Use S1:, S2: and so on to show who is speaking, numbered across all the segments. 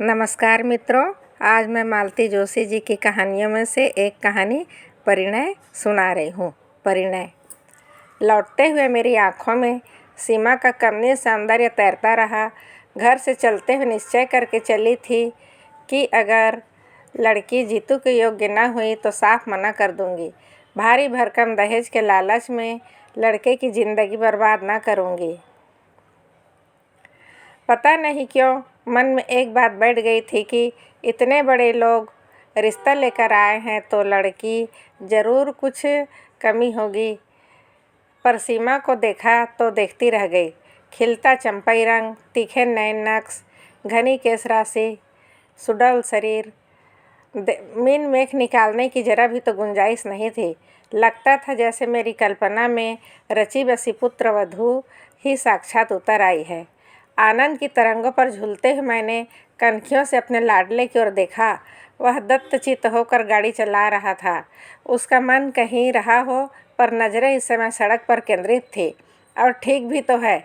S1: नमस्कार मित्रों, आज मैं मालती जोशी जी की कहानियों में से एक कहानी परिणय सुना रही हूँ। परिणय। लौटते हुए मेरी आँखों में सीमा का कमनीय सौंदर्य तैरता रहा। घर से चलते हुए निश्चय करके चली थी कि अगर लड़की जीतू के योग्य न हुई तो साफ मना कर दूंगी। भारी भरकम दहेज के लालच में लड़के की ज़िंदगी बर्बाद न करूंगी। पता नहीं क्यों मन में एक बात बैठ गई थी कि इतने बड़े लोग रिश्ता लेकर आए हैं तो लड़की ज़रूर कुछ कमी होगी। पर सीमा को देखा तो देखती रह गई। खिलता चंपई रंग, तीखे नैन नक्श, घनी केश राशि, सुडौल शरीर, मीन मेख निकालने की जरा भी तो गुंजाइश नहीं थी। लगता था जैसे मेरी कल्पना में रची बसी पुत्र वधू ही साक्षात उतर आई है। आनंद की तरंगों पर झूलते हुए मैंने कनखियों से अपने लाडले की ओर देखा। वह दत्तचित्त होकर गाड़ी चला रहा था। उसका मन कहीं रहा हो, पर नज़रें इस समय सड़क पर केंद्रित थी। और ठीक भी तो है,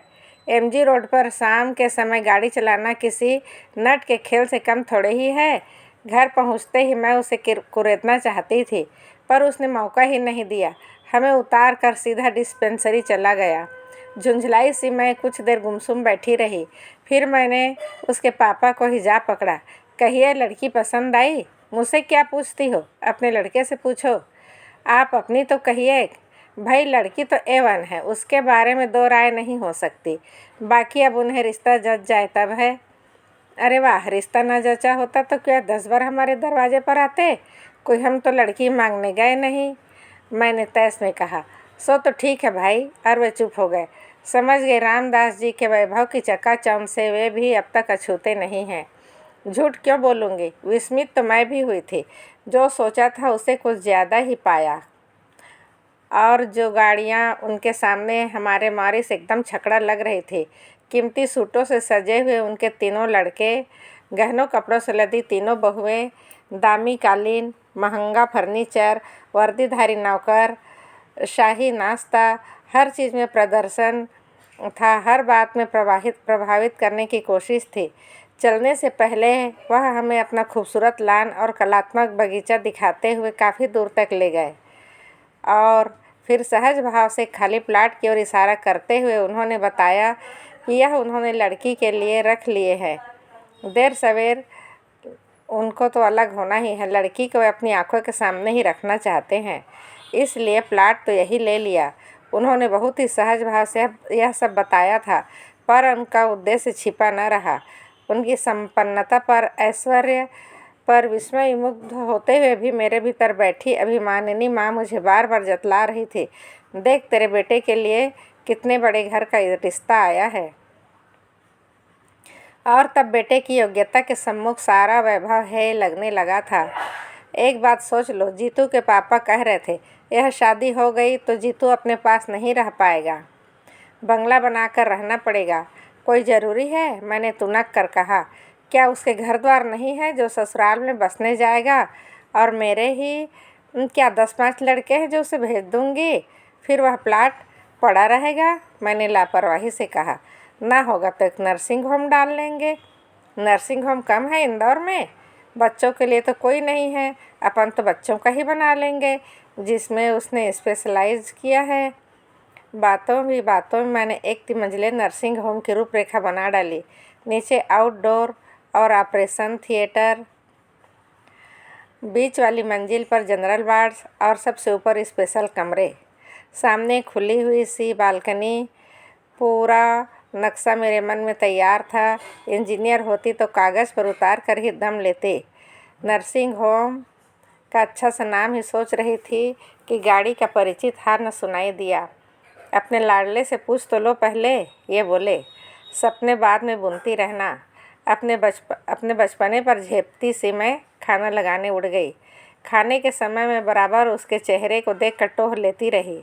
S1: एमजी रोड पर शाम के समय गाड़ी चलाना किसी नट के खेल से कम थोड़े ही है। घर पहुंचते ही मैं उसे कुरेदना चाहती थी, पर उसने मौका ही नहीं दिया। हमें उतार कर सीधा डिस्पेंसरी चला गया। झुंझलाई सी मैं कुछ देर गुमसुम बैठी रही। फिर मैंने उसके पापा को ही जा पकड़ा। कहिए, लड़की पसंद आई? मुझसे क्या पूछती हो? अपने लड़के से पूछो। आप अपनी तो कहिए। भाई, लड़की तो A1 है, उसके बारे में दो राय नहीं हो सकती। बाकी अब उन्हें रिश्ता जच जाए तब है। अरे वाह, रिश्ता न जचा होता तो क्या 10 बार हमारे दरवाजे पर आते? कोई हम तो लड़की मांगने गए नहीं, मैंने तैस में कहा। सो तो ठीक है भाई। और वे चुप हो गए। समझ गए रामदास जी के वैभव की चकाचौंध से वे भी अब तक अछूते नहीं हैं। झूठ क्यों बोलूँगी, विस्मित तो मैं भी हुई थी। जो सोचा था उससे कुछ ज़्यादा ही पाया। और जो गाड़ियाँ उनके सामने हमारे मारे से एकदम छकड़ा लग रही थी। कीमती सूटों से सजे हुए उनके तीनों लड़के, गहनों कपड़ों से लदी तीनों बहुएं, दामी कालीन, महंगा फर्नीचर, वर्दीधारी नौकर, शाही नाश्ता, हर चीज़ में प्रदर्शन था। हर बात में प्रभावित करने की कोशिश थी। चलने से पहले वह हमें अपना खूबसूरत लॉन और कलात्मक बगीचा दिखाते हुए काफ़ी दूर तक ले गए और फिर सहज भाव से खाली प्लाट की ओर इशारा करते हुए उन्होंने बताया कि यह उन्होंने लड़की के लिए रख लिए हैं। देर सवेर उनको तो अलग होना ही है। लड़की को अपनी आंखों के सामने ही रखना चाहते हैं, इसलिए प्लाट तो यही ले लिया। उन्होंने बहुत ही सहज भाव से यह सब बताया था, पर उनका उद्देश्य छिपा न रहा। उनकी संपन्नता पर, ऐश्वर्य पर विस्मय मुग्ध होते हुए भी मेरे भीतर बैठी अभिमानिनी माँ मुझे बार बार जतला रही थी, देख तेरे बेटे के लिए कितने बड़े घर का रिश्ता आया है। और तब बेटे की योग्यता के सम्मुख सारा वैभव है लगने लगा था। एक बात सोच लो, जीतू के पापा कह रहे थे यह शादी हो गई तो जीतू अपने पास नहीं रह पाएगा, बंगला बनाकर रहना पड़ेगा। कोई ज़रूरी है? मैंने तुनक कर कहा। क्या उसके घर द्वार नहीं है जो ससुराल में बसने जाएगा? और मेरे ही क्या 10-5 लड़के हैं जो उसे भेज दूंगी, फिर वह प्लाट पड़ा रहेगा? मैंने लापरवाही से कहा। ना होगा तो एक नर्सिंग होम डाल लेंगे। नर्सिंग होम कम है इंदौर में? बच्चों के लिए तो कोई नहीं है, अपन तो बच्चों का ही बना लेंगे जिसमें उसने स्पेशलाइज किया है। बातों में मैंने एक 3 मंजिले नर्सिंग होम की रूपरेखा बना डाली। नीचे आउटडोर और ऑपरेशन थिएटर, बीच वाली मंजिल पर जनरल वार्ड्स और सबसे ऊपर स्पेशल कमरे। सामने खुली हुई सी बालकनी। पूरा नक्शा मेरे मन में तैयार था। इंजीनियर होती तो कागज़ पर उतार कर ही दम लेते। नर्सिंग होम का अच्छा सा नाम ही सोच रही थी कि गाड़ी का परिचित हॉर्न सुनाई दिया। अपने लाडले से पूछ तो लो पहले, ये बोले। सपने बाद में बुनती रहना। अपने बचपने पर झेपती सी मैं खाना लगाने उड़ गई। खाने के समय में बराबर उसके चेहरे को देख कर टोह लेती रही,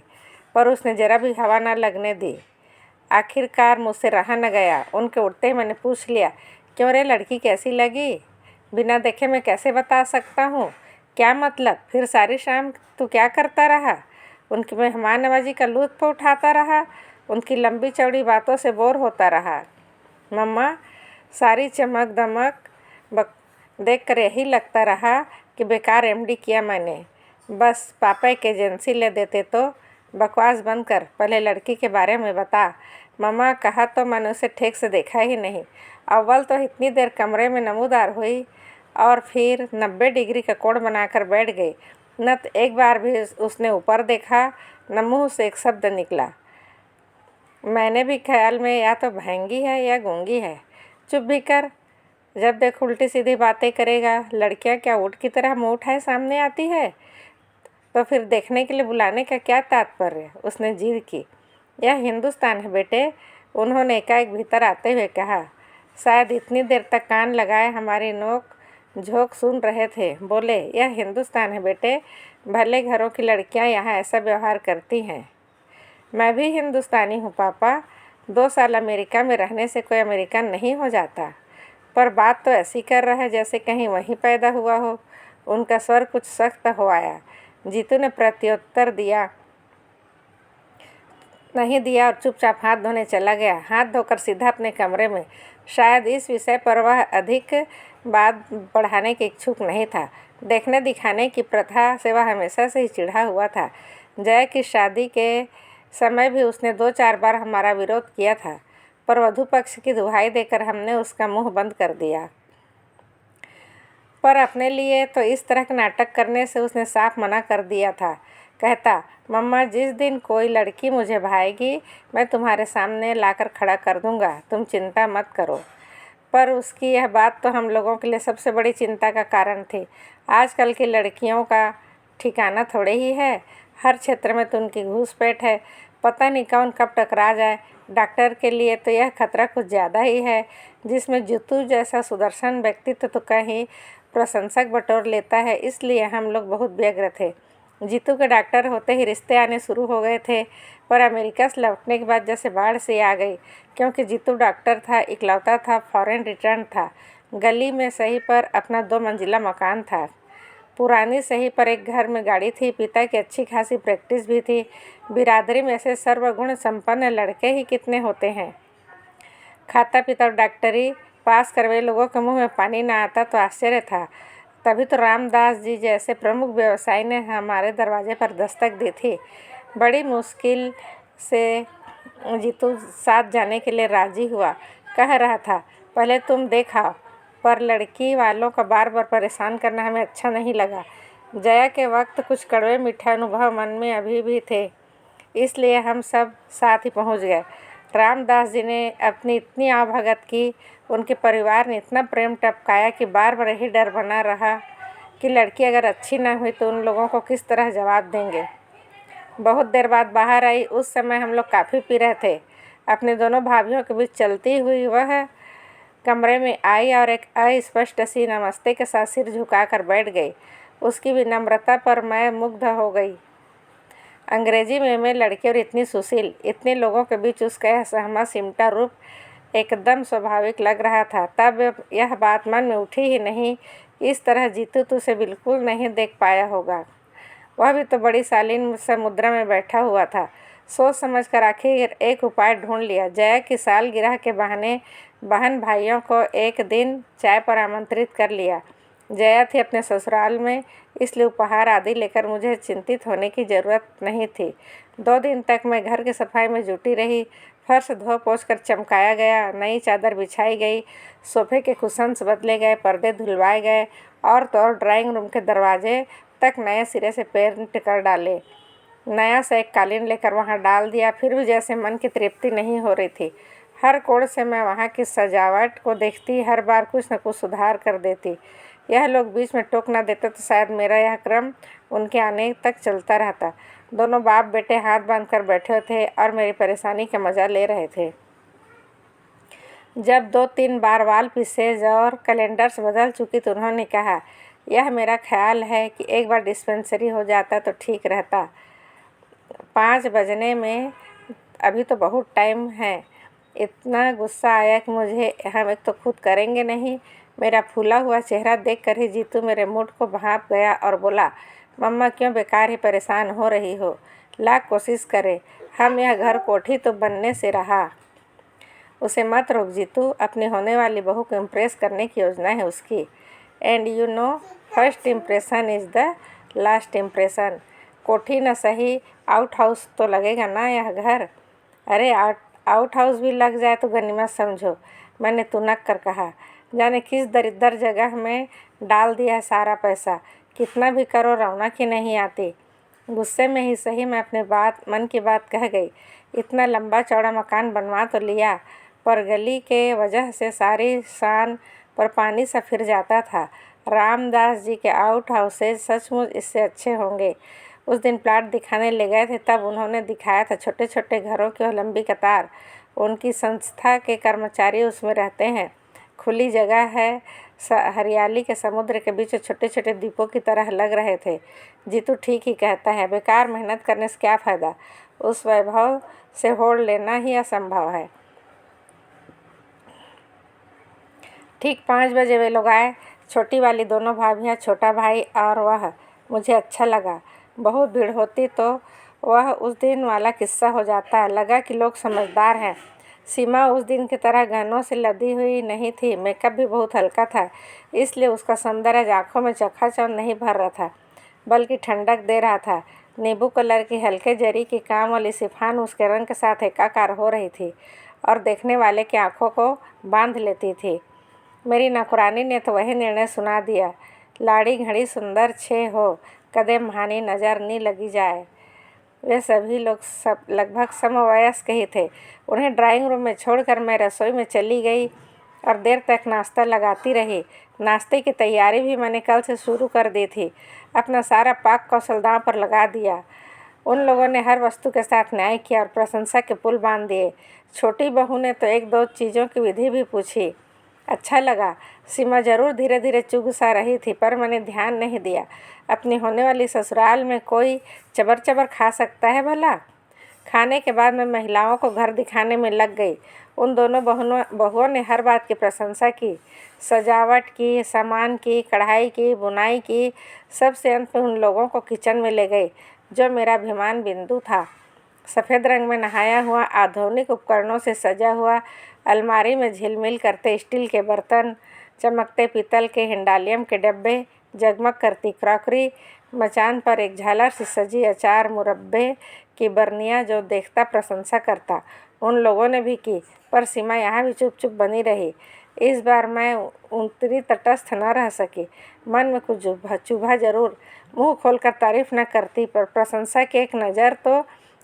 S1: पर उसने जरा भी हवा न लगने दी। आखिरकार मुझसे रहा न गया। उनके उठते ही मैंने पूछ लिया, क्यों रे, लड़की कैसी लगी? बिना देखे मैं कैसे बता सकता हूँ? क्या मतलब? फिर सारी शाम तू क्या करता रहा? उनकी मेहमान नवाजी का लुत्फ़ उठाता रहा? उनकी लंबी चौड़ी बातों से बोर होता रहा? मम्मा, सारी चमक दमक देख कर यही लगता रहा कि बेकार एमडी किया मैंने। बस पापा एक एजेंसी ले देते तो। बकवास बंद कर, पहले लड़की के बारे में बता। मम्मा कहा तो मैंने उसे ठीक से देखा ही नहीं। अव्वल तो इतनी देर कमरे में नमूदार हुई और फिर 90 डिग्री का कोण बनाकर बैठ गई। न तो एक बार भी उसने ऊपर देखा, न मुँह से एक शब्द निकला। मैंने भी ख्याल में या तो भैंगी है या गूंगी है। चुप भी कर, जब देखो उल्टी सीधी बातें करेगा। लड़कियां क्या ऊँट की तरह मुँह उठाए सामने आती है? तो फिर देखने के लिए बुलाने का क्या तात्पर्य? उसने जिद की। यह हिंदुस्तान है बेटे, उन्होंने एकाएक भीतर आते हुए कहा। शायद इतनी देर तक कान लगाए हमारी नोक झोंक सुन रहे थे। बोले, यह हिंदुस्तान है बेटे, भले घरों की लड़कियां यहाँ ऐसा व्यवहार करती हैं। मैं भी हिंदुस्तानी हूँ पापा। 2 साल अमेरिका में रहने से कोई अमेरिकन नहीं हो जाता। पर बात तो ऐसी कर रहा है जैसे कहीं वहीं पैदा हुआ हो। उनका स्वर कुछ सख्त हो आया। जीतू ने प्रत्युत्तर दिया नहीं दिया और चुपचाप हाथ धोने चला गया। हाथ धोकर सीधा अपने कमरे में। शायद इस विषय पर वह अधिक बात बढ़ाने के इच्छुक नहीं था। देखने दिखाने की प्रथा से वह हमेशा से ही चिढ़ा हुआ था। जया की शादी के समय भी उसने 2-4 बार हमारा विरोध किया था, पर वधू पक्ष की दुहाई देकर हमने उसका मुंह बंद कर दिया। पर अपने लिए तो इस तरह के नाटक करने से उसने साफ मना कर दिया था। कहता, मम्मा जिस दिन कोई लड़की मुझे भाएगी मैं तुम्हारे सामने लाकर खड़ा कर दूंगा, तुम चिंता मत करो। पर उसकी यह बात तो हम लोगों के लिए सबसे बड़ी चिंता का कारण थी। आजकल की लड़कियों का ठिकाना थोड़े ही है। हर क्षेत्र में तो उनकी घूसपैठ है। पता नहीं कौन कब टकरा जाए। डॉक्टर के लिए तो यह खतरा कुछ ज़्यादा ही है, जिसमें जीतू जैसा सुदर्शन व्यक्तित्व तो कहीं प्रशंसक बटोर लेता है। इसलिए हम लोग बहुत व्यग्र थे। जीतू के डॉक्टर होते ही रिश्ते आने शुरू हो गए थे, पर अमेरिका से लौटने के बाद जैसे बाढ़ से आ गई। क्योंकि जीतू डॉक्टर था, इकलौता था, फॉरेन रिटर्न था। गली में सही पर अपना 2 मंजिला मकान था। पुरानी सही पर एक घर में गाड़ी थी। पिता की अच्छी खासी प्रैक्टिस भी थी। बिरादरी में ऐसे सर्वगुण संपन्न लड़के ही कितने होते हैं। खाता पीता और डॉक्टरी पास करवे लोगों के मुंह में पानी ना आता तो आश्चर्य था। तभी तो रामदास जी जैसे प्रमुख व्यवसायी ने हमारे दरवाजे पर दस्तक दी थी। बड़ी मुश्किल से जीतू साथ जाने के लिए राजी हुआ। कह रहा था, पहले तुम देखा। पर लड़की वालों का बार बार परेशान करना हमें अच्छा नहीं लगा। जया के वक्त कुछ कड़वे मीठे अनुभव मन में अभी भी थे, इसलिए हम सब साथ ही पहुंच गए। रामदास जी ने अपनी इतनी आवभगत की, उनके परिवार ने इतना प्रेम टपकाया कि बार बार यही डर बना रहा कि लड़की अगर अच्छी ना हुई तो उन लोगों को किस तरह जवाब देंगे। बहुत देर बाद बाहर आई। उस समय हम लोग काफ़ी पी रहे थे। अपने दोनों भाभियों के बीच चलती हुई वह कमरे में आई और एक अस्पष्ट सी नमस्ते के साथ सिर झुकाकर बैठ गई। उसकी विनम्रता पर मैं मुग्ध हो गई। अंग्रेजी में लड़की और इतनी सुशील, इतने लोगों के बीच उसका यह सहमा सिमटा रूप एकदम स्वाभाविक लग रहा था। तब यह बात मन में उठी ही नहीं, इस तरह जीतू तो उसे बिल्कुल नहीं देख पाया होगा। वह भी तो बड़ी शालीन समुद्र में बैठा हुआ था। सोच समझ कर आखिर एक उपाय ढूंढ लिया। जया की सालगिरह के बहाने बहन भाइयों को एक दिन चाय पर आमंत्रित कर लिया। जया थी अपने ससुराल में, इसलिए उपहार आदि लेकर मुझे चिंतित होने की ज़रूरत नहीं थी। 2 दिन तक मैं घर की सफाई में जुटी रही। फर्श धो पोंछ कर चमकाया गया, नई चादर बिछाई गई, सोफे के कुशन्स बदले गए, पर्दे धुलवाए गए और तो और ड्राइंग रूम के दरवाजे तक नए सिरे से पेंट कर डाले। नया सा एक कालीन लेकर वहाँ डाल दिया। फिर भी जैसे मन की तृप्ति नहीं हो रही थी। हर कोण से मैं वहाँ की सजावट को देखती, हर बार कुछ न कुछ सुधार कर देती। यह लोग बीच में टोक न देते तो शायद मेरा यह क्रम उनके आने तक चलता रहता। दोनों बाप बेटे हाथ बांध कर बैठे थे और मेरी परेशानी का मज़ा ले रहे थे। जब 2-3 बार वाल पिसेज और कैलेंडर्स बदल चुकी तो उन्होंने कहा, यह मेरा ख्याल है कि एक बार डिस्पेंसरी हो जाता तो ठीक रहता। 5 बजने में अभी तो बहुत टाइम है। इतना गुस्सा आया कि मुझे हम एक तो खुद करेंगे नहीं। मेरा फूला हुआ चेहरा देखकर ही जीतू मेरे मूड को भांप गया और बोला, मम्मा क्यों बेकार ही परेशान हो रही हो? लाख कोशिश करे, हम यह घर कोठी तो बनने से रहा। उसे मत रोक जीतू, अपनी होने वाली बहू को इम्प्रेस करने की योजना है उसकी। And you know, first impression is the last impression. कोठी न सही, आउट हाउस तो लगेगा ना यह घर। अरे आउट हाउस भी लग जाए तो गनीमत समझो, मैंने तुनक कर कहा। जाने किस दरिद्र जगह में डाल दिया है सारा पैसा, कितना भी करो रौनक ही नहीं आती। गुस्से में ही सही मैं अपने मन की बात कह गई। इतना लंबा चौड़ा मकान बनवा तो लिया, पर गली के वजह से सारी शान पर पानी सा फिर जाता था। रामदास जी के आउट हाउसेज सचमुच इससे अच्छे होंगे। उस दिन प्लाट दिखाने ले गए थे, तब उन्होंने दिखाया था छोटे छोटे घरों की लंबी कतार। उनकी संस्था के कर्मचारी उसमें रहते हैं। खुली जगह है, हरियाली के समुद्र के बीच छोटे छोटे द्वीपों की तरह लग रहे थे। जीतू ठीक ही कहता है, बेकार मेहनत करने से क्या फ़ायदा, उस वैभव से होड़ लेना ही असंभव है। ठीक 5 बजे वे लोग आए, छोटी वाली दोनों भाभियाँ, छोटा भाई और वह। मुझे अच्छा लगा। बहुत भीड़ होती तो वह उस दिन वाला किस्सा हो जाता। लगा कि लोग समझदार हैं। सीमा उस दिन की तरह गहनों से लदी हुई नहीं थी, मेकअप भी बहुत हल्का था, इसलिए उसका सौंदर्य आँखों में चकाचौंध नहीं भर रहा था, बल्कि ठंडक दे रहा था। नींबू कलर की हल्के जरी की काम वाली शिफॉन उसके रंग के साथ एकाकार हो रही थी और देखने वाले की आंखों को बांध लेती थी। मेरी नौकरानी ने तो वही निर्णय सुना दिया, लाड़ी घड़ी सुंदर छे हो, कदे महानी नज़र नहीं लगी जाए। वे सभी लोग लगभग समवयस्क ही थे। उन्हें ड्राइंग रूम में छोड़कर मैं रसोई में चली गई और देर तक नाश्ता लगाती रही। नाश्ते की तैयारी भी मैंने कल से शुरू कर दी थी। अपना सारा पाक कौशल दांव पर लगा दिया। उन लोगों ने हर वस्तु के साथ न्याय किया और प्रशंसा के पुल बांध दिए। छोटी बहू ने तो 1-2 चीज़ों की विधि भी पूछी। अच्छा लगा। सीमा ज़रूर धीरे धीरे चुग सा रही थी, पर मैंने ध्यान नहीं दिया। अपनी होने वाली ससुराल में कोई चबर चबर खा सकता है भला? खाने के बाद मैं महिलाओं को घर दिखाने में लग गई। उन दोनों बहुओं ने हर बात की प्रशंसा की, सजावट की, सामान की, कढ़ाई की, बुनाई की। सबसे अंत में उन लोगों को किचन में ले गई, जो मेरा अभिमान बिंदु था। सफ़ेद रंग में नहाया हुआ, आधुनिक उपकरणों से सजा हुआ, अलमारी में झिलमिल करते स्टील के बर्तन, चमकते पीतल के हिंडालियम के डब्बे, जगमग करती क्रॉकरी, मचान पर एक झालर से सजी अचार मुरब्बे की बर्नियाँ, जो देखता प्रशंसा करता। उन लोगों ने भी की, पर सीमा यहाँ भी चुप चुप बनी रही। इस बार मैं उतनी तटस्थ न रह सकी। मन में कुछ चुभा जरूर, मुंह खोलकर तारीफ न करती, पर प्रशंसा की एक नज़र तो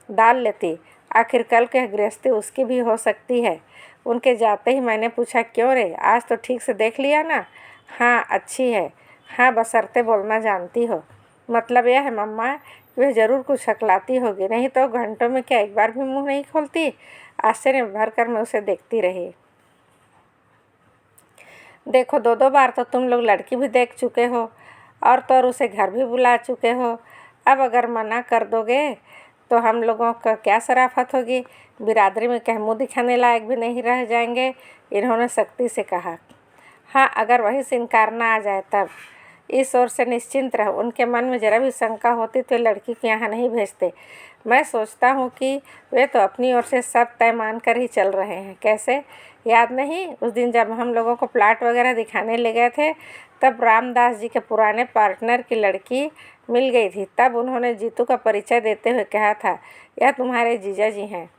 S1: डाल लेती। आखिर कल के गृहस्थी उसकी भी हो सकती है। उनके जाते ही मैंने पूछा, क्यों रे, आज तो ठीक से देख लिया ना? हाँ, अच्छी है। हाँ, बशर्ते बोलना जानती हो। मतलब यह है मम्मा कि वह ज़रूर कुछ हकलाती होगी, नहीं तो घंटों में क्या एक बार भी मुंह नहीं खोलती। आश्चर्य भर कर मैं उसे देखती रही। देखो, 2-2 बार तो तुम लोग लड़की भी देख चुके हो और तो और उसे घर भी बुला चुके हो। अब अगर मना कर दोगे तो हम लोगों का क्या शराफत होगी? बिरादरी में कहीं मुँह दिखाने लायक भी नहीं रह जाएंगे, इन्होंने सख्ती से कहा। हाँ, अगर वहीं से इनकार ना आ जाए तब। इस ओर से निश्चिंत रहो। उनके मन में जरा भी शंका होती तो लड़की को यहाँ नहीं भेजते। मैं सोचता हूँ कि वे तो अपनी ओर से सब तय मान कर ही चल रहे हैं। कैसे, याद नहीं उस दिन जब हम लोगों को प्लाट वगैरह दिखाने ले गए थे, तब रामदास जी के पुराने पार्टनर की लड़की मिल गई थी। तब उन्होंने जीतू का परिचय देते हुए कहा था, यह तुम्हारे जीजा जी हैं।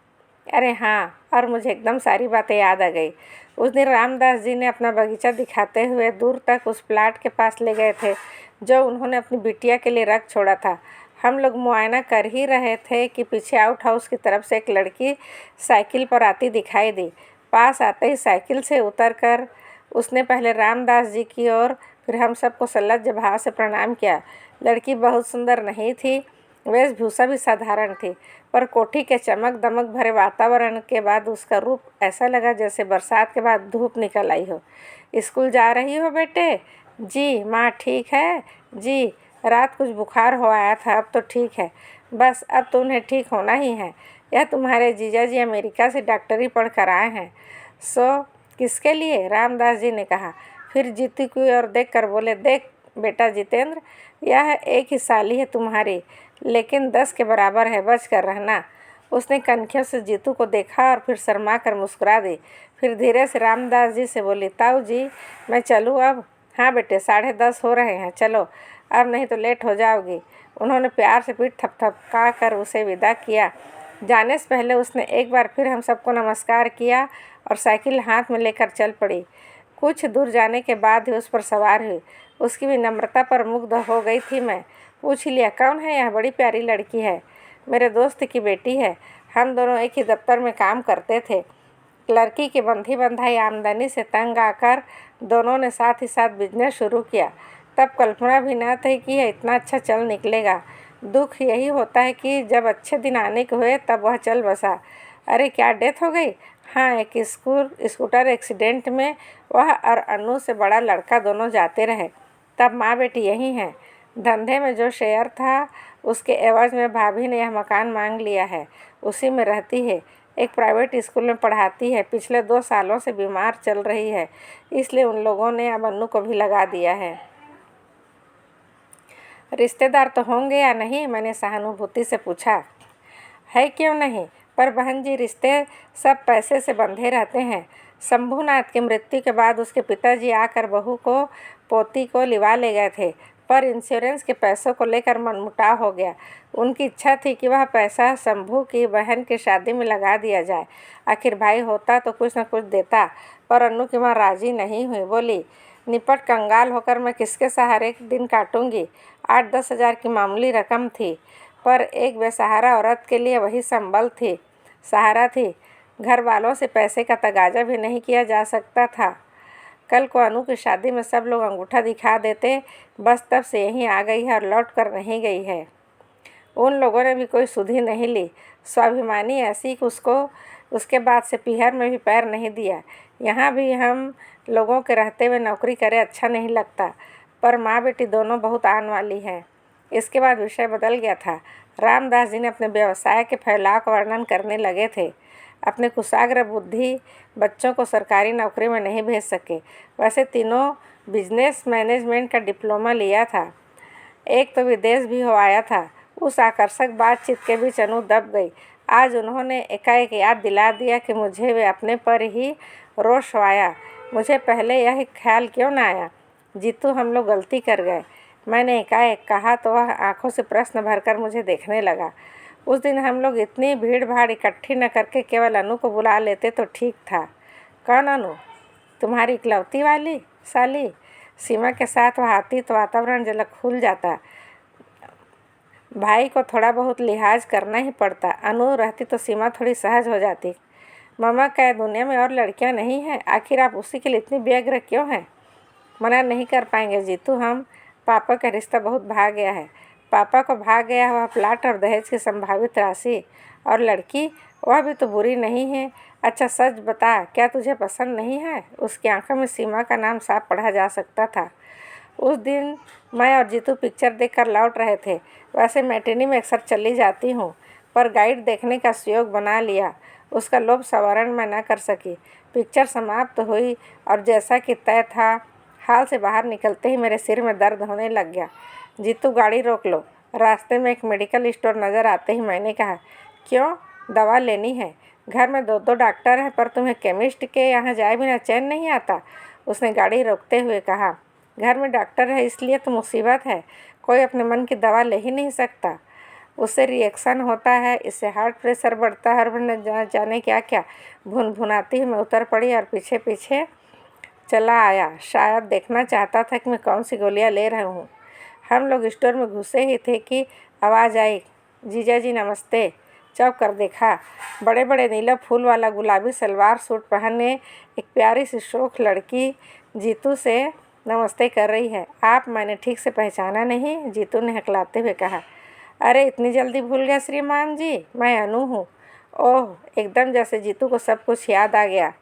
S1: अरे हाँ, और मुझे एकदम सारी बातें याद आ गई। उस दिन रामदास जी ने अपना बगीचा दिखाते हुए दूर तक उस प्लाट के पास ले गए थे, जो उन्होंने अपनी बिटिया के लिए रख छोड़ा था। हम लोग मुआयना कर ही रहे थे कि पीछे आउट हाउस की तरफ से एक लड़की साइकिल पर आती दिखाई दी। पास आते ही साइकिल से उतरकर उसने पहले रामदास जी की ओर, फिर हम सबको सलज्ज भाव से प्रणाम किया। लड़की बहुत सुंदर नहीं थी, वेशभूषा भी साधारण थी, पर कोठी के चमक दमक भरे वातावरण के बाद उसका रूप ऐसा लगा जैसे बरसात के बाद धूप निकल आई हो। स्कूल जा रही हो बेटे? जी। माँ ठीक है? जी। रात कुछ बुखार हो आया था, अब तो ठीक है। बस अब तो उन्हें ठीक होना ही है। यह तुम्हारे जीजा जी अमेरिका से डॉक्टरी पढ़ कर आए हैं। सो किसके लिए? रामदास जी ने कहा। फिर जीतू की ओर देख कर बोले, देख बेटा जितेंद्र, यह एक ही साली है तुम्हारी, लेकिन 10 के बराबर है, बच कर रहना। उसने कनखियों से जीतू को देखा और फिर शर्मा कर मुस्कुरा दी। फिर धीरे से रामदास जी से बोली, ताऊ जी मैं चलूँ अब? हाँ बेटे, 10:30 हो रहे हैं, चलो अब, नहीं तो लेट हो जाओगी। उन्होंने प्यार से पीठ थपथपा कर उसे विदा किया। जाने से पहले उसने एक बार फिर हम सबको नमस्कार किया और साइकिल हाथ में लेकर चल पड़ी। कुछ दूर जाने के बाद ही उस पर सवार हुई। उसकी भी नम्रता पर मुग्ध हो गई थी मैं। पूछ लिया, कौन है यह? बड़ी प्यारी लड़की है, मेरे दोस्त की बेटी है। हम दोनों एक ही दफ्तर में काम करते थे। लड़की की बंधी बंधाई आमदनी से तंग आकर दोनों ने साथ ही साथ बिजनेस शुरू किया। तब कल्पना भी न थी कि यह इतना अच्छा चल निकलेगा। दुख यही होता है कि जब अच्छे दिन आने के हुए तब वह चल बसा। अरे क्या डेथ हो गई? हाँ, एक स्कूटर एक्सीडेंट में वह और अनु से बड़ा लड़का दोनों जाते रहे। तब माँ बेटी यही हैं। धंधे में जो शेयर था उसके एवज में भाभी ने यह मकान मांग लिया है। उसी में रहती है। एक प्राइवेट स्कूल में पढ़ाती है। पिछले 2 सालों से बीमार चल रही है, इसलिए उन लोगों ने अब अनु को भी लगा दिया है। रिश्तेदार तो होंगे या नहीं? मैंने सहानुभूति से पूछा। है क्यों नहीं, पर बहन जी रिश्ते सब पैसे से बंधे रहते हैं। शंभूनाथ की मृत्यु के बाद उसके पिताजी आकर बहू को पोती को लिवा ले गए थे, पर इंश्योरेंस के पैसों को लेकर मनमुटाव हो गया। उनकी इच्छा थी कि वह पैसा शंभू की बहन की शादी में लगा दिया जाए। आखिर भाई होता तो कुछ न कुछ देता, पर अनु की माँ राजी नहीं हुई। बोली, निपट कंगाल होकर मैं किसके सहारे दिन काटूंगी? 8-10 हज़ार की मामूली रकम थी, पर एक बेसहारा औरत के लिए वही संबल थी, सहारा थी। घर वालों से पैसे का तगाजा भी नहीं किया जा सकता था। कल को अनु की शादी में सब लोग अंगूठा दिखा देते। बस तब से यहीं आ गई है और लौट कर नहीं गई है। उन लोगों ने भी कोई सुधि नहीं ली। स्वाभिमानी ऐसी कि उसको उसके बाद से पीहर में भी पैर नहीं दिया। यहाँ भी हम लोगों के रहते हुए नौकरी करे अच्छा नहीं लगता, पर माँ बेटी दोनों बहुत आन वाली हैं। इसके बाद विषय बदल गया था। रामदास जी ने अपने व्यवसाय के फैलाव का वर्णन करने लगे थे। अपने कुशाग्र बुद्धि बच्चों को सरकारी नौकरी में नहीं भेज सके। वैसे तीनों बिजनेस मैनेजमेंट का डिप्लोमा लिया था। एक तो विदेश भी हो आया था। उस आकर्षक बातचीत के बीच अनु दब गई। आज उन्होंने एकाएक याद दिला दिया कि मुझे वे अपने पर ही रोष आया। मुझे पहले यह ख्याल क्यों न आया? जीतू, हम लोग गलती कर गए, मैंने एकाएक कहा तो वह आंखों से प्रश्न भरकर मुझे देखने लगा। उस दिन हम लोग इतनी भीड़ भाड़ इकट्ठी न करके केवल अनु को बुला लेते तो ठीक था। कौन अनु? तुम्हारी इकलौती वाली साली? सीमा के साथ वह आती तो वातावरण झलक खुल जाता। भाई को थोड़ा बहुत लिहाज करना ही पड़ता। अनु रहती तो सीमा थोड़ी सहज हो जाती। मम्मा, क्या दुनिया में और लड़कियां नहीं हैं? आखिर आप उसी के लिए इतनी व्यग्र क्यों हैं? मना नहीं कर पाएंगे जीतू, हम पापा का रिश्ता बहुत भाग गया है। पापा को भाग गया वह प्लाट और दहेज की संभावित राशि, और लड़की वह भी तो बुरी नहीं है। अच्छा सच बता, क्या तुझे पसंद नहीं है? उसकी आंखों में सीमा का नाम साफ पढ़ा जा सकता था। उस दिन मैं और जीतू पिक्चर देखकर लौट रहे थे। वैसे मैटिनी में अक्सर चली जाती हूँ, पर गाइड देखने का सुयोग बना लिया। उसका लोभ संवरण मैं न कर सकी। पिक्चर समाप्त हुई और जैसा कि तय था, हाल से बाहर निकलते ही मेरे सिर में दर्द होने लग गया। जीतू, गाड़ी रोक लो। रास्ते में एक मेडिकल स्टोर नज़र आते ही मैंने कहा, क्यों? दवा लेनी है। घर में 2 डॉक्टर हैं, पर तुम्हें केमिस्ट के यहाँ जाए बिना चैन नहीं आता। उसने गाड़ी रोकते हुए कहा, घर में डॉक्टर है इसलिए तो मुसीबत है। कोई अपने मन की दवा ले ही नहीं सकता। उससे रिएक्शन होता है, इससे हार्ट प्रेशर बढ़ता है और न जाने क्या क्या। भुनभुनाती हुई मैं उतर पड़ी और पीछे पीछे चला आया। शायद देखना चाहता था कि मैं कौन सी गोलियां ले रहा हूँ। हम लोग स्टोर में घुसे ही थे कि आवाज़ आई, जीजा जी नमस्ते। चौंक कर देखा, बड़े बड़े नीला फूल वाला गुलाबी सलवार सूट पहने एक प्यारी सी शोख लड़की जीतू से नमस्ते कर रही है। आप? मैंने ठीक से पहचाना नहीं, जीतू ने हकलाते हुए कहा। अरे इतनी जल्दी भूल गया श्रीमान जी, मैं अनु हूँ। ओह, एकदम जैसे जीतू को सब कुछ याद आ गया।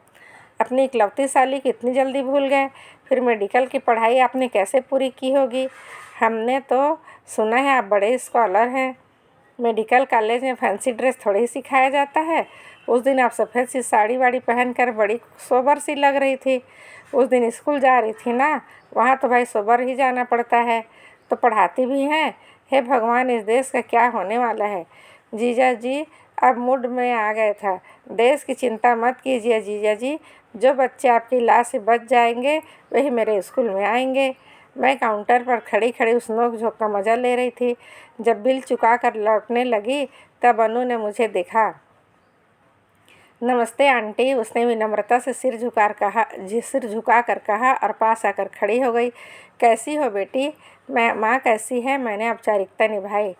S1: अपनी इकलौती साली की इतनी जल्दी भूल गए? फिर मेडिकल की पढ़ाई आपने कैसे पूरी की होगी? हमने तो सुना है आप बड़े स्कॉलर हैं। मेडिकल कॉलेज में फैंसी ड्रेस थोड़ी ही सिखाया जाता है। उस दिन आप सफ़ेद सी साड़ी वाड़ी पहनकर बड़ी सोबर सी लग रही थी। उस दिन स्कूल जा रही थी ना? वहाँ तो भाई सोबर ही जाना पड़ता है। तो पढ़ाती भी हैं? हे भगवान, इस देश का क्या होने वाला है? जीजा जी अब मूड में आ गया था। देश की चिंता मत कीजिए जीजा जी, जो बच्चे आपकी इलाज से बच जाएंगे वही मेरे स्कूल में आएंगे। मैं काउंटर पर खड़ी खड़ी उस नोक झोंक का मज़ा ले रही थी। जब बिल चुका कर लौटने लगी तब अनु ने मुझे देखा। नमस्ते आंटी, उसने विनम्रता से सिर झुका कर कहा और पास आकर खड़ी हो गई। कैसी हो बेटी? माँ कैसी है? मैंने औपचारिकता निभाई।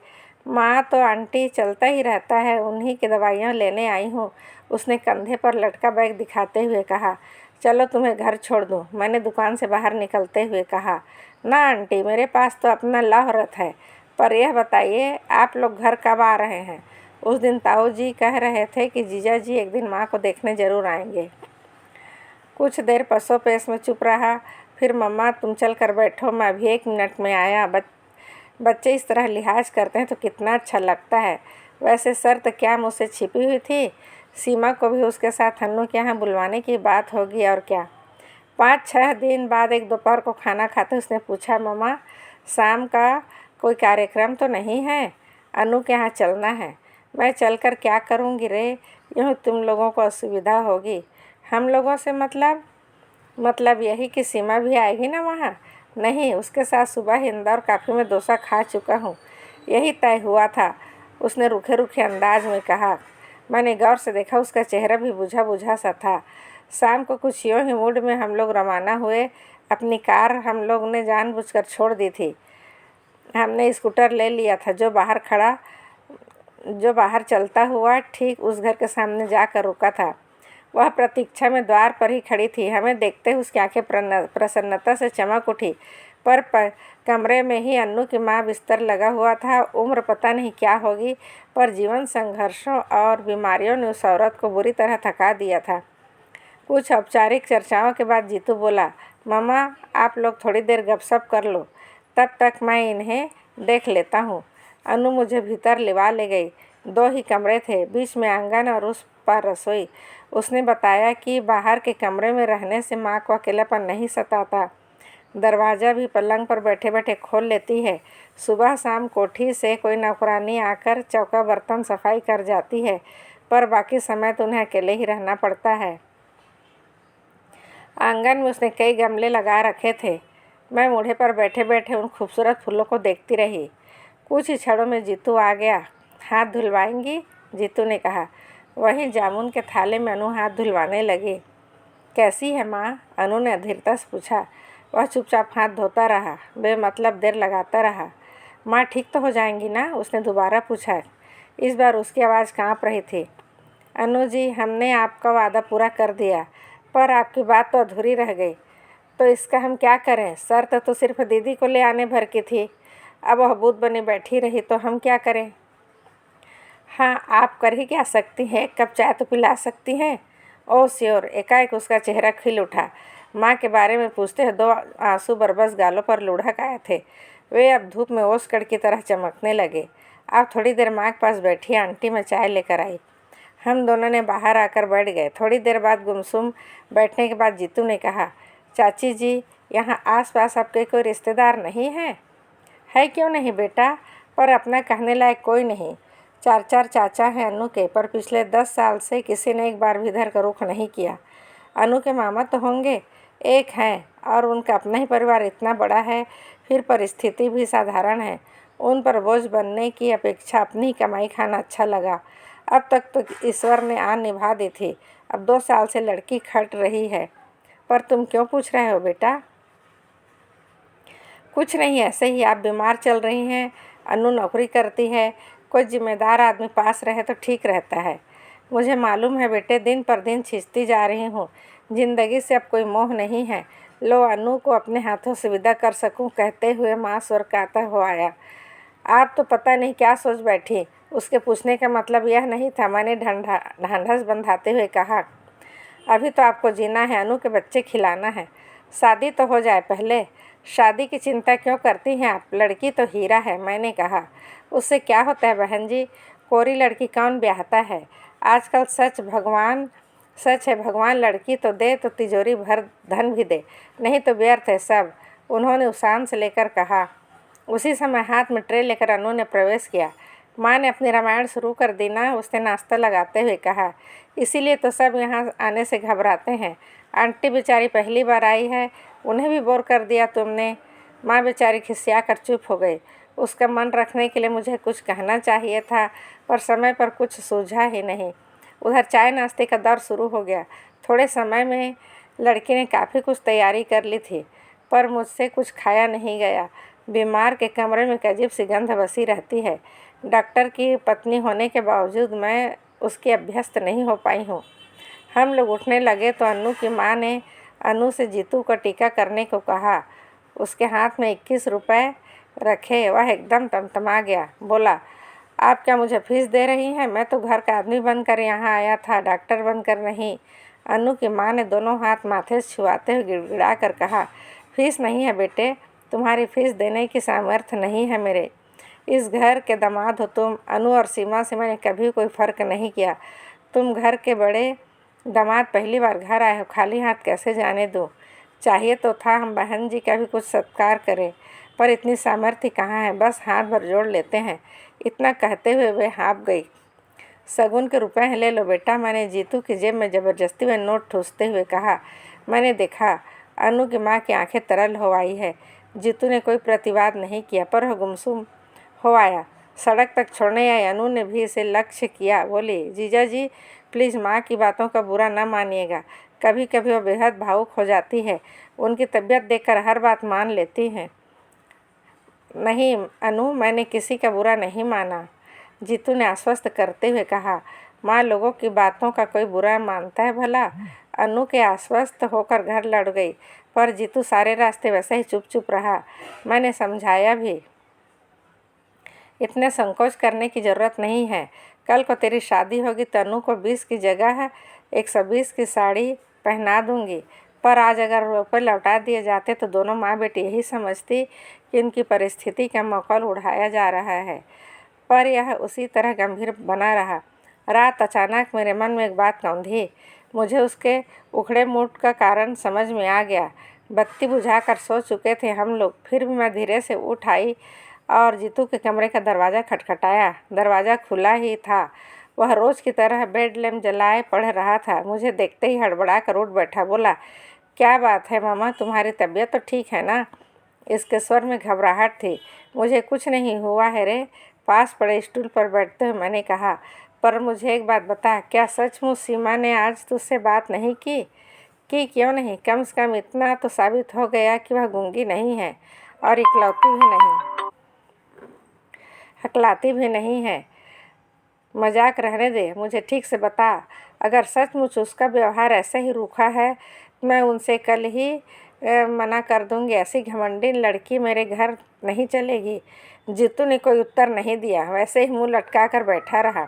S1: माँ तो आंटी चलता ही रहता है, उन्हीं की दवाइयाँ लेने आई हूँ, उसने कंधे पर लटका बैग दिखाते हुए कहा। चलो तुम्हें घर छोड़ दूँ, मैंने दुकान से बाहर निकलते हुए कहा। ना आंटी, मेरे पास तो अपना लाहौरत है। पर यह बताइए आप लोग घर कब आ रहे हैं? उस दिन ताऊ जी कह रहे थे कि जीजा जी एक दिन माँ को देखने ज़रूर आएंगे। कुछ देर पसोपेश में चुप रहा। फिर मम्मा तुम चल कर बैठो, मैं अभी 1 मिनट में आया। बच्चे इस तरह लिहाज करते हैं तो कितना अच्छा लगता है। वैसे शर्त क्या मुझसे छिपी हुई थी? सीमा को भी उसके साथ अन्नू के यहाँ बुलवाने की बात होगी और क्या। 5-6 दिन बाद एक दोपहर को खाना खाते उसने पूछा, मम्मा शाम का कोई कार्यक्रम तो नहीं है? अनु के यहाँ चलना है। मैं चलकर क्या करूँगी रे? यूँ तुम लोगों को असुविधा होगी। हम लोगों से मतलब यही कि सीमा भी आएगी ना वहाँ? नहीं, उसके साथ सुबह ही इंदौर काफ़ी में डोसा खा चुका हूँ, यही तय हुआ था, उसने रूखे रूखे अंदाज में कहा। मैंने गौर से देखा, उसका चेहरा भी बुझा बुझा सा था। शाम को कुछ यूँ ही मूड में हम लोग रवाना हुए। अपनी कार हम लोग ने जानबूझकर छोड़ दी थी। हमने स्कूटर ले लिया था जो बाहर चलता हुआ ठीक उस घर के सामने जाकर रुका था। वह प्रतीक्षा में द्वार पर ही खड़ी थी। हमें देखते ही उसकी आंखें प्रसन्नता से चमक उठी। पर कमरे में ही अन्नू की माँ बिस्तर लगा हुआ था। उम्र पता नहीं क्या होगी, पर जीवन संघर्षों और बीमारियों ने उस औरत को बुरी तरह थका दिया था। कुछ औपचारिक चर्चाओं के बाद जीतू बोला, मम्मा आप लोग थोड़ी देर गपशप कर लो, तब तक मैं इन्हें देख लेता हूँ। अनु मुझे भीतर लिवा ले गई। 2 ही कमरे थे, बीच में आंगन और उस पर रसोई। उसने बताया कि बाहर के कमरे में रहने से माँ को अकेलापन नहीं सताता। दरवाज़ा भी पलंग पर बैठे बैठे खोल लेती है। सुबह शाम कोठी से कोई नौकरानी आकर चौका बर्तन सफाई कर जाती है, पर बाकी समय तो उन्हें अकेले ही रहना पड़ता है। आंगन में उसने कई गमले लगा रखे थे। मैं मूढ़े पर बैठे बैठे उन खूबसूरत फूलों को देखती रही। कुछ ही क्षणों में जीतू आ गया। हाथ धुलवाएंगी? जीतू ने कहा। वहीं जामुन के थाले में अनु हाथ धुलवाने लगी। कैसी है माँ? अनु ने अधीरता से पूछा। वह चुपचाप हाथ धोता रहा, बेमतलब देर लगाता रहा। माँ ठीक तो हो जाएंगी ना? उसने दोबारा पूछा। इस बार उसकी आवाज़ काँप रही थी। अनु जी, हमने आपका वादा पूरा कर दिया, पर आपकी बात तो अधूरी रह गई। तो इसका हम क्या करें? शर्त तो सिर्फ दीदी को ले आने भर की थी। अब वह भूत बनी बैठी रही तो हम क्या करें? हाँ, आप कर ही क्या सकती हैं? 1 कप चाय तो पिला सकती हैं। Oh sure. एकाएक उसका चेहरा खिल उठा। माँ के बारे में पूछते हुए 2 आंसू बरबस गालों पर लुढ़क आए थे। वे अब धूप में ओस कड़ की तरह चमकने लगे। आप थोड़ी देर माँ के पास बैठी, आंटी मैं चाय लेकर आई। हम दोनों ने बाहर आकर बैठ गए। थोड़ी देर बाद गुमसुम बैठने के बाद जीतू ने कहा, चाची जी यहाँ आसपास आपके कोई रिश्तेदार नहीं हैं? है क्यों नहीं बेटा, पर अपना कहने लायक कोई नहीं। 4 चाचा हैं अनु के, पर पिछले 10 साल से किसी ने एक बार भी इधर का रुख नहीं किया। अनु के मामा तो होंगे, एक हैं, और उनका अपना ही परिवार इतना बड़ा है, फिर परिस्थिति भी साधारण है। उन पर बोझ बनने की अपेक्षा अपनी कमाई खाना अच्छा लगा। अब तक तो ईश्वर ने आन निभा दी थी, अब 2 साल से लड़की खट रही है। पर तुम क्यों पूछ रहे हो बेटा? कुछ नहीं, ऐसे ही। आप बीमार चल रही हैं, अनु नौकरी करती है, कोई जिम्मेदार आदमी पास रहे तो ठीक रहता है। मुझे मालूम है बेटे, दिन पर दिन खिंचती जा रही हूँ, जिंदगी से अब कोई मोह नहीं है। लो अनु को अपने हाथों से विदा कर सकूँ, कहते हुए माँ स्वर्गाता हो आया। आप तो पता नहीं क्या सोच बैठी। उसके पूछने का मतलब यह नहीं था। मैंने ढांढस बंधाते हुए कहा, अभी तो आपको जीना है, अनु के बच्चे खिलाना है, शादी तो हो जाए पहले। शादी की चिंता क्यों करती हैं आप? लड़की तो हीरा है, मैंने कहा। उससे क्या होता है बहन जी, कोरी लड़की कौन ब्याहता है? आजकल सच है, भगवान लड़की तो दे तो तिजोरी भर धन भी दे, नहीं तो व्यर्थ है सब, उन्होंने उसान से लेकर कहा। उसी समय हाथ में ट्रे लेकर अनु ने प्रवेश किया। माँ ने अपनी रामायण शुरू कर दी ना, उसने नाश्ता लगाते हुए कहा। इसीलिए तो सब यहाँ आने से घबराते हैं। आंटी बेचारी पहली बार आई है, उन्हें भी बोर कर दिया तुमने। माँ बेचारी खिसिया कर चुप हो गई। उसका मन रखने के लिए मुझे कुछ कहना चाहिए था, पर समय पर कुछ सूझा ही नहीं। उधर चाय नाश्ते का दौर शुरू हो गया। थोड़े समय में लड़की ने काफ़ी कुछ तैयारी कर ली थी, पर मुझसे कुछ खाया नहीं गया। बीमार के कमरे में एक अजीब सी गंध बसी रहती है। डॉक्टर की पत्नी होने के बावजूद मैं उसकी अभ्यस्त नहीं हो पाई हूँ। हम लोग उठने लगे तो अन्नू की माँ ने अनु से जीतू को टीका करने को कहा। उसके हाथ में 21 रुपए रखे, वह एकदम तमतमा गया। बोला, आप क्या मुझे फीस दे रही हैं? मैं तो घर का आदमी बनकर यहाँ आया था, डॉक्टर बनकर नहीं। अनु की माँ ने दोनों हाथ माथे से छुआते हुए गिड़गिड़ा कर कहा, फीस नहीं है बेटे, तुम्हारी फीस देने की सामर्थ्य नहीं है मेरे। इस घर के दामाद हो तुम। अनु और सीमा से मैंने कभी कोई फ़र्क नहीं किया। तुम घर के बड़े दामाद पहली बार घर आए हो, खाली हाथ कैसे जाने दूँ? चाहिए तो था हम बहन जी का भी कुछ सत्कार करें, पर इतनी सामर्थ्य कहाँ है, बस हाथ भर जोड़ लेते हैं। इतना कहते हुए वे हाँफ गई। सगुन के रुपए ले लो बेटा, मैंने जीतू की जेब में ज़बरदस्ती में नोट ठूसते हुए कहा। मैंने देखा अनु की माँ की आंखें तरल हो आई है। जीतू ने कोई प्रतिवाद नहीं किया, पर वह गुमसुम हो आया। सड़क तक छोड़ने आई अनु ने भी इसे लक्ष्य किया। बोली, जीजा जी प्लीज़ माँ की बातों का बुरा न मानिएगा। कभी कभी वह बेहद भावुक हो जाती है। उनकी तबीयत देखकर हर बात मान लेती हैं। नहीं अनु, मैंने किसी का बुरा नहीं माना, जीतू ने आश्वस्त करते हुए कहा। माँ लोगों की बातों का कोई बुरा मानता है भला? अनु के आश्वस्त होकर घर लौट गई, पर जीतू सारे रास्ते वैसे ही चुप चुप रहा। मैंने समझाया भी, इतने संकोच करने की ज़रूरत नहीं है। कल को तेरी शादी होगी तो अनु को 20 की जगह 120 की साड़ी पहना दूंगी। पर आज अगर रुपये लौटा दिए जाते तो दोनों माँ बेटी यही समझती कि उनकी परिस्थिति का मखौल उड़ाया जा रहा है, पर यह उसी तरह गंभीर बना रहा। रात अचानक मेरे मन में एक बात कौंधी। मुझे उसके उखड़े मूड का कारण समझ में आ गया। बत्ती बुझाकर सो चुके थे हम लोग, फिर भी मैं धीरे से उठ आई और जीतू के कमरे का दरवाज़ा खटखटाया। दरवाज़ा खुला ही था। वह रोज़ की तरह बेड लैम्प जलाए पढ़ रहा था। मुझे देखते ही हड़बड़ा कर उठ बैठा। बोला, क्या बात है मामा, तुम्हारी तबीयत तो ठीक है ना? इसके स्वर में घबराहट थी। मुझे कुछ नहीं हुआ है रे, पास पड़े स्टूल पर बैठते हुए मैंने कहा। पर मुझे एक बात बता, क्या सचमुच सीमा ने आज तुझसे बात नहीं की? क्यों नहीं? कम से कम इतना तो साबित हो गया कि वह गूंगी नहीं है और इकलौती भी नहीं, हकलाती भी नहीं है। मजाक रहने दे, मुझे ठीक से बता। अगर सचमुच उसका व्यवहार ऐसे ही रूखा है, मैं उनसे कल ही मना कर दूंगी। ऐसी घमंडी लड़की मेरे घर नहीं चलेगी। जीतू ने कोई उत्तर नहीं दिया, वैसे ही मुंह लटका कर बैठा रहा।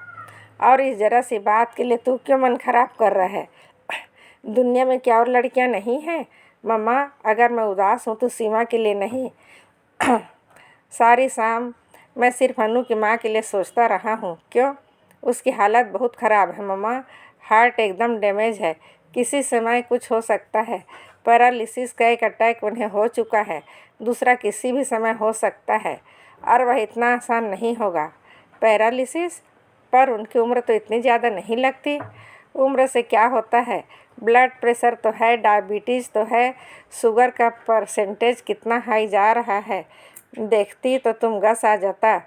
S1: और इस जरा सी बात के लिए तू क्यों मन खराब कर रहा है? दुनिया में क्या और लड़कियां नहीं हैं? मम्मा, अगर मैं उदास हूँ तो सीमा के लिए नहीं। सारी शाम मैं सिर्फ अनु की माँ के लिए सोचता रहा हूँ। क्यों? उसकी हालत बहुत ख़राब है मम्मा, हार्ट एकदम डैमेज है, किसी समय कुछ हो सकता है। पैरालिसिस का एक अटैक उन्हें हो चुका है, दूसरा किसी भी समय हो सकता है, और वह इतना आसान नहीं होगा। पैरालिसिस? पर उनकी उम्र तो इतनी ज़्यादा नहीं लगती। उम्र से क्या होता है? ब्लड प्रेशर तो है, डायबिटीज़ तो है, शुगर का परसेंटेज कितना हाई जा रहा है, देखती तो तुम गस आ जाता।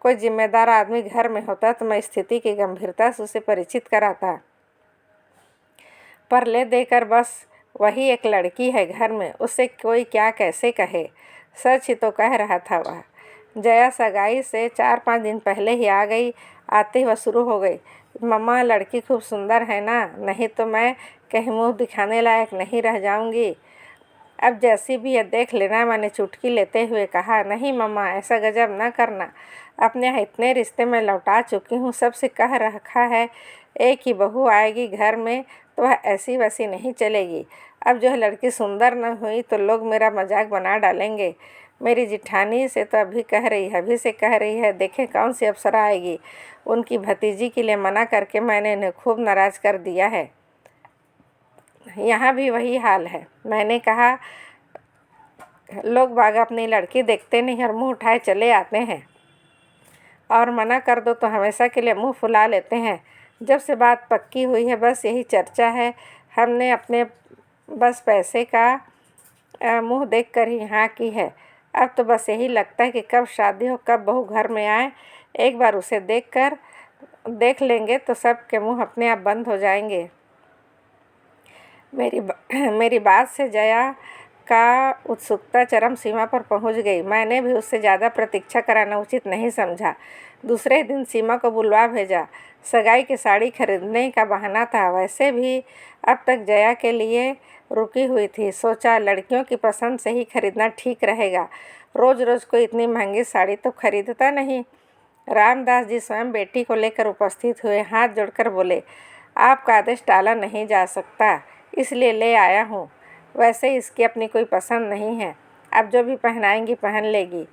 S1: कोई जिम्मेदार आदमी घर में होता तो मैं स्थिति की गंभीरता से उसे परिचित कराता, पर ले देकर बस वही एक लड़की है घर में, उससे कोई क्या कैसे कहे। सच ही तो कह रहा था वह। जया सगाई से 4-5 दिन पहले ही आ गई। आते ही वह शुरू हो गई, मम्मा लड़की खूब सुंदर है ना, नहीं तो मैं कहीं मुँह दिखाने लायक नहीं रह जाऊंगी। अब जैसी भी है देख लेना, मैंने चुटकी लेते हुए कहा। नहीं मम्मा, ऐसा गजब न करना, अपने यहाँ इतने रिश्ते में लौटा चुकी हूँ, सबसे कह रखा है एक ही बहू आएगी घर में तो वह ऐसी वैसी नहीं चलेगी। अब जो है लड़की सुंदर न हुई तो लोग मेरा मजाक बना डालेंगे। मेरी जिठानी से तो अभी से कह रही है, देखें कौन सी अप्सरा आएगी। उनकी भतीजी के लिए मना करके मैंने इन्हें खूब नाराज़ कर दिया है। यहाँ भी वही हाल है। मैंने कहा, लोग बाग अपनी लड़की देखते नहीं और मुंह उठाए चले आते हैं। और मना कर दो तो हमेशा के लिए मुंह फुला लेते हैं। जब से बात पक्की हुई है बस यही चर्चा है। हमने अपने बस पैसे का मुंह देखकर ही हाँ की है। अब तो बस यही लगता है कि कब शादी हो, कब बहू घर में आए। एक बार उसे देख लेंगे तो सब के मुंह अपने आप बंद हो जाएंगे। मेरी बात से जया का उत्सुकता चरम सीमा पर पहुंच गई। मैंने भी उससे ज़्यादा प्रतीक्षा कराना उचित नहीं समझा। दूसरे दिन सीमा को बुलवा भेजा। सगाई की साड़ी खरीदने का बहाना था। वैसे भी अब तक जया के लिए रुकी हुई थी। सोचा लड़कियों की पसंद से ही खरीदना ठीक रहेगा। रोज़ रोज़ कोई इतनी महंगी साड़ी तो खरीदता नहीं। रामदास जी स्वयं बेटी को लेकर उपस्थित हुए। हाथ जोड़कर बोले, आपका आदेश टाला नहीं जा सकता, इसलिए ले आया हूँ। वैसे इसकी अपनी कोई पसंद नहीं है, अब जो भी पहनाएंगी पहन लेगी।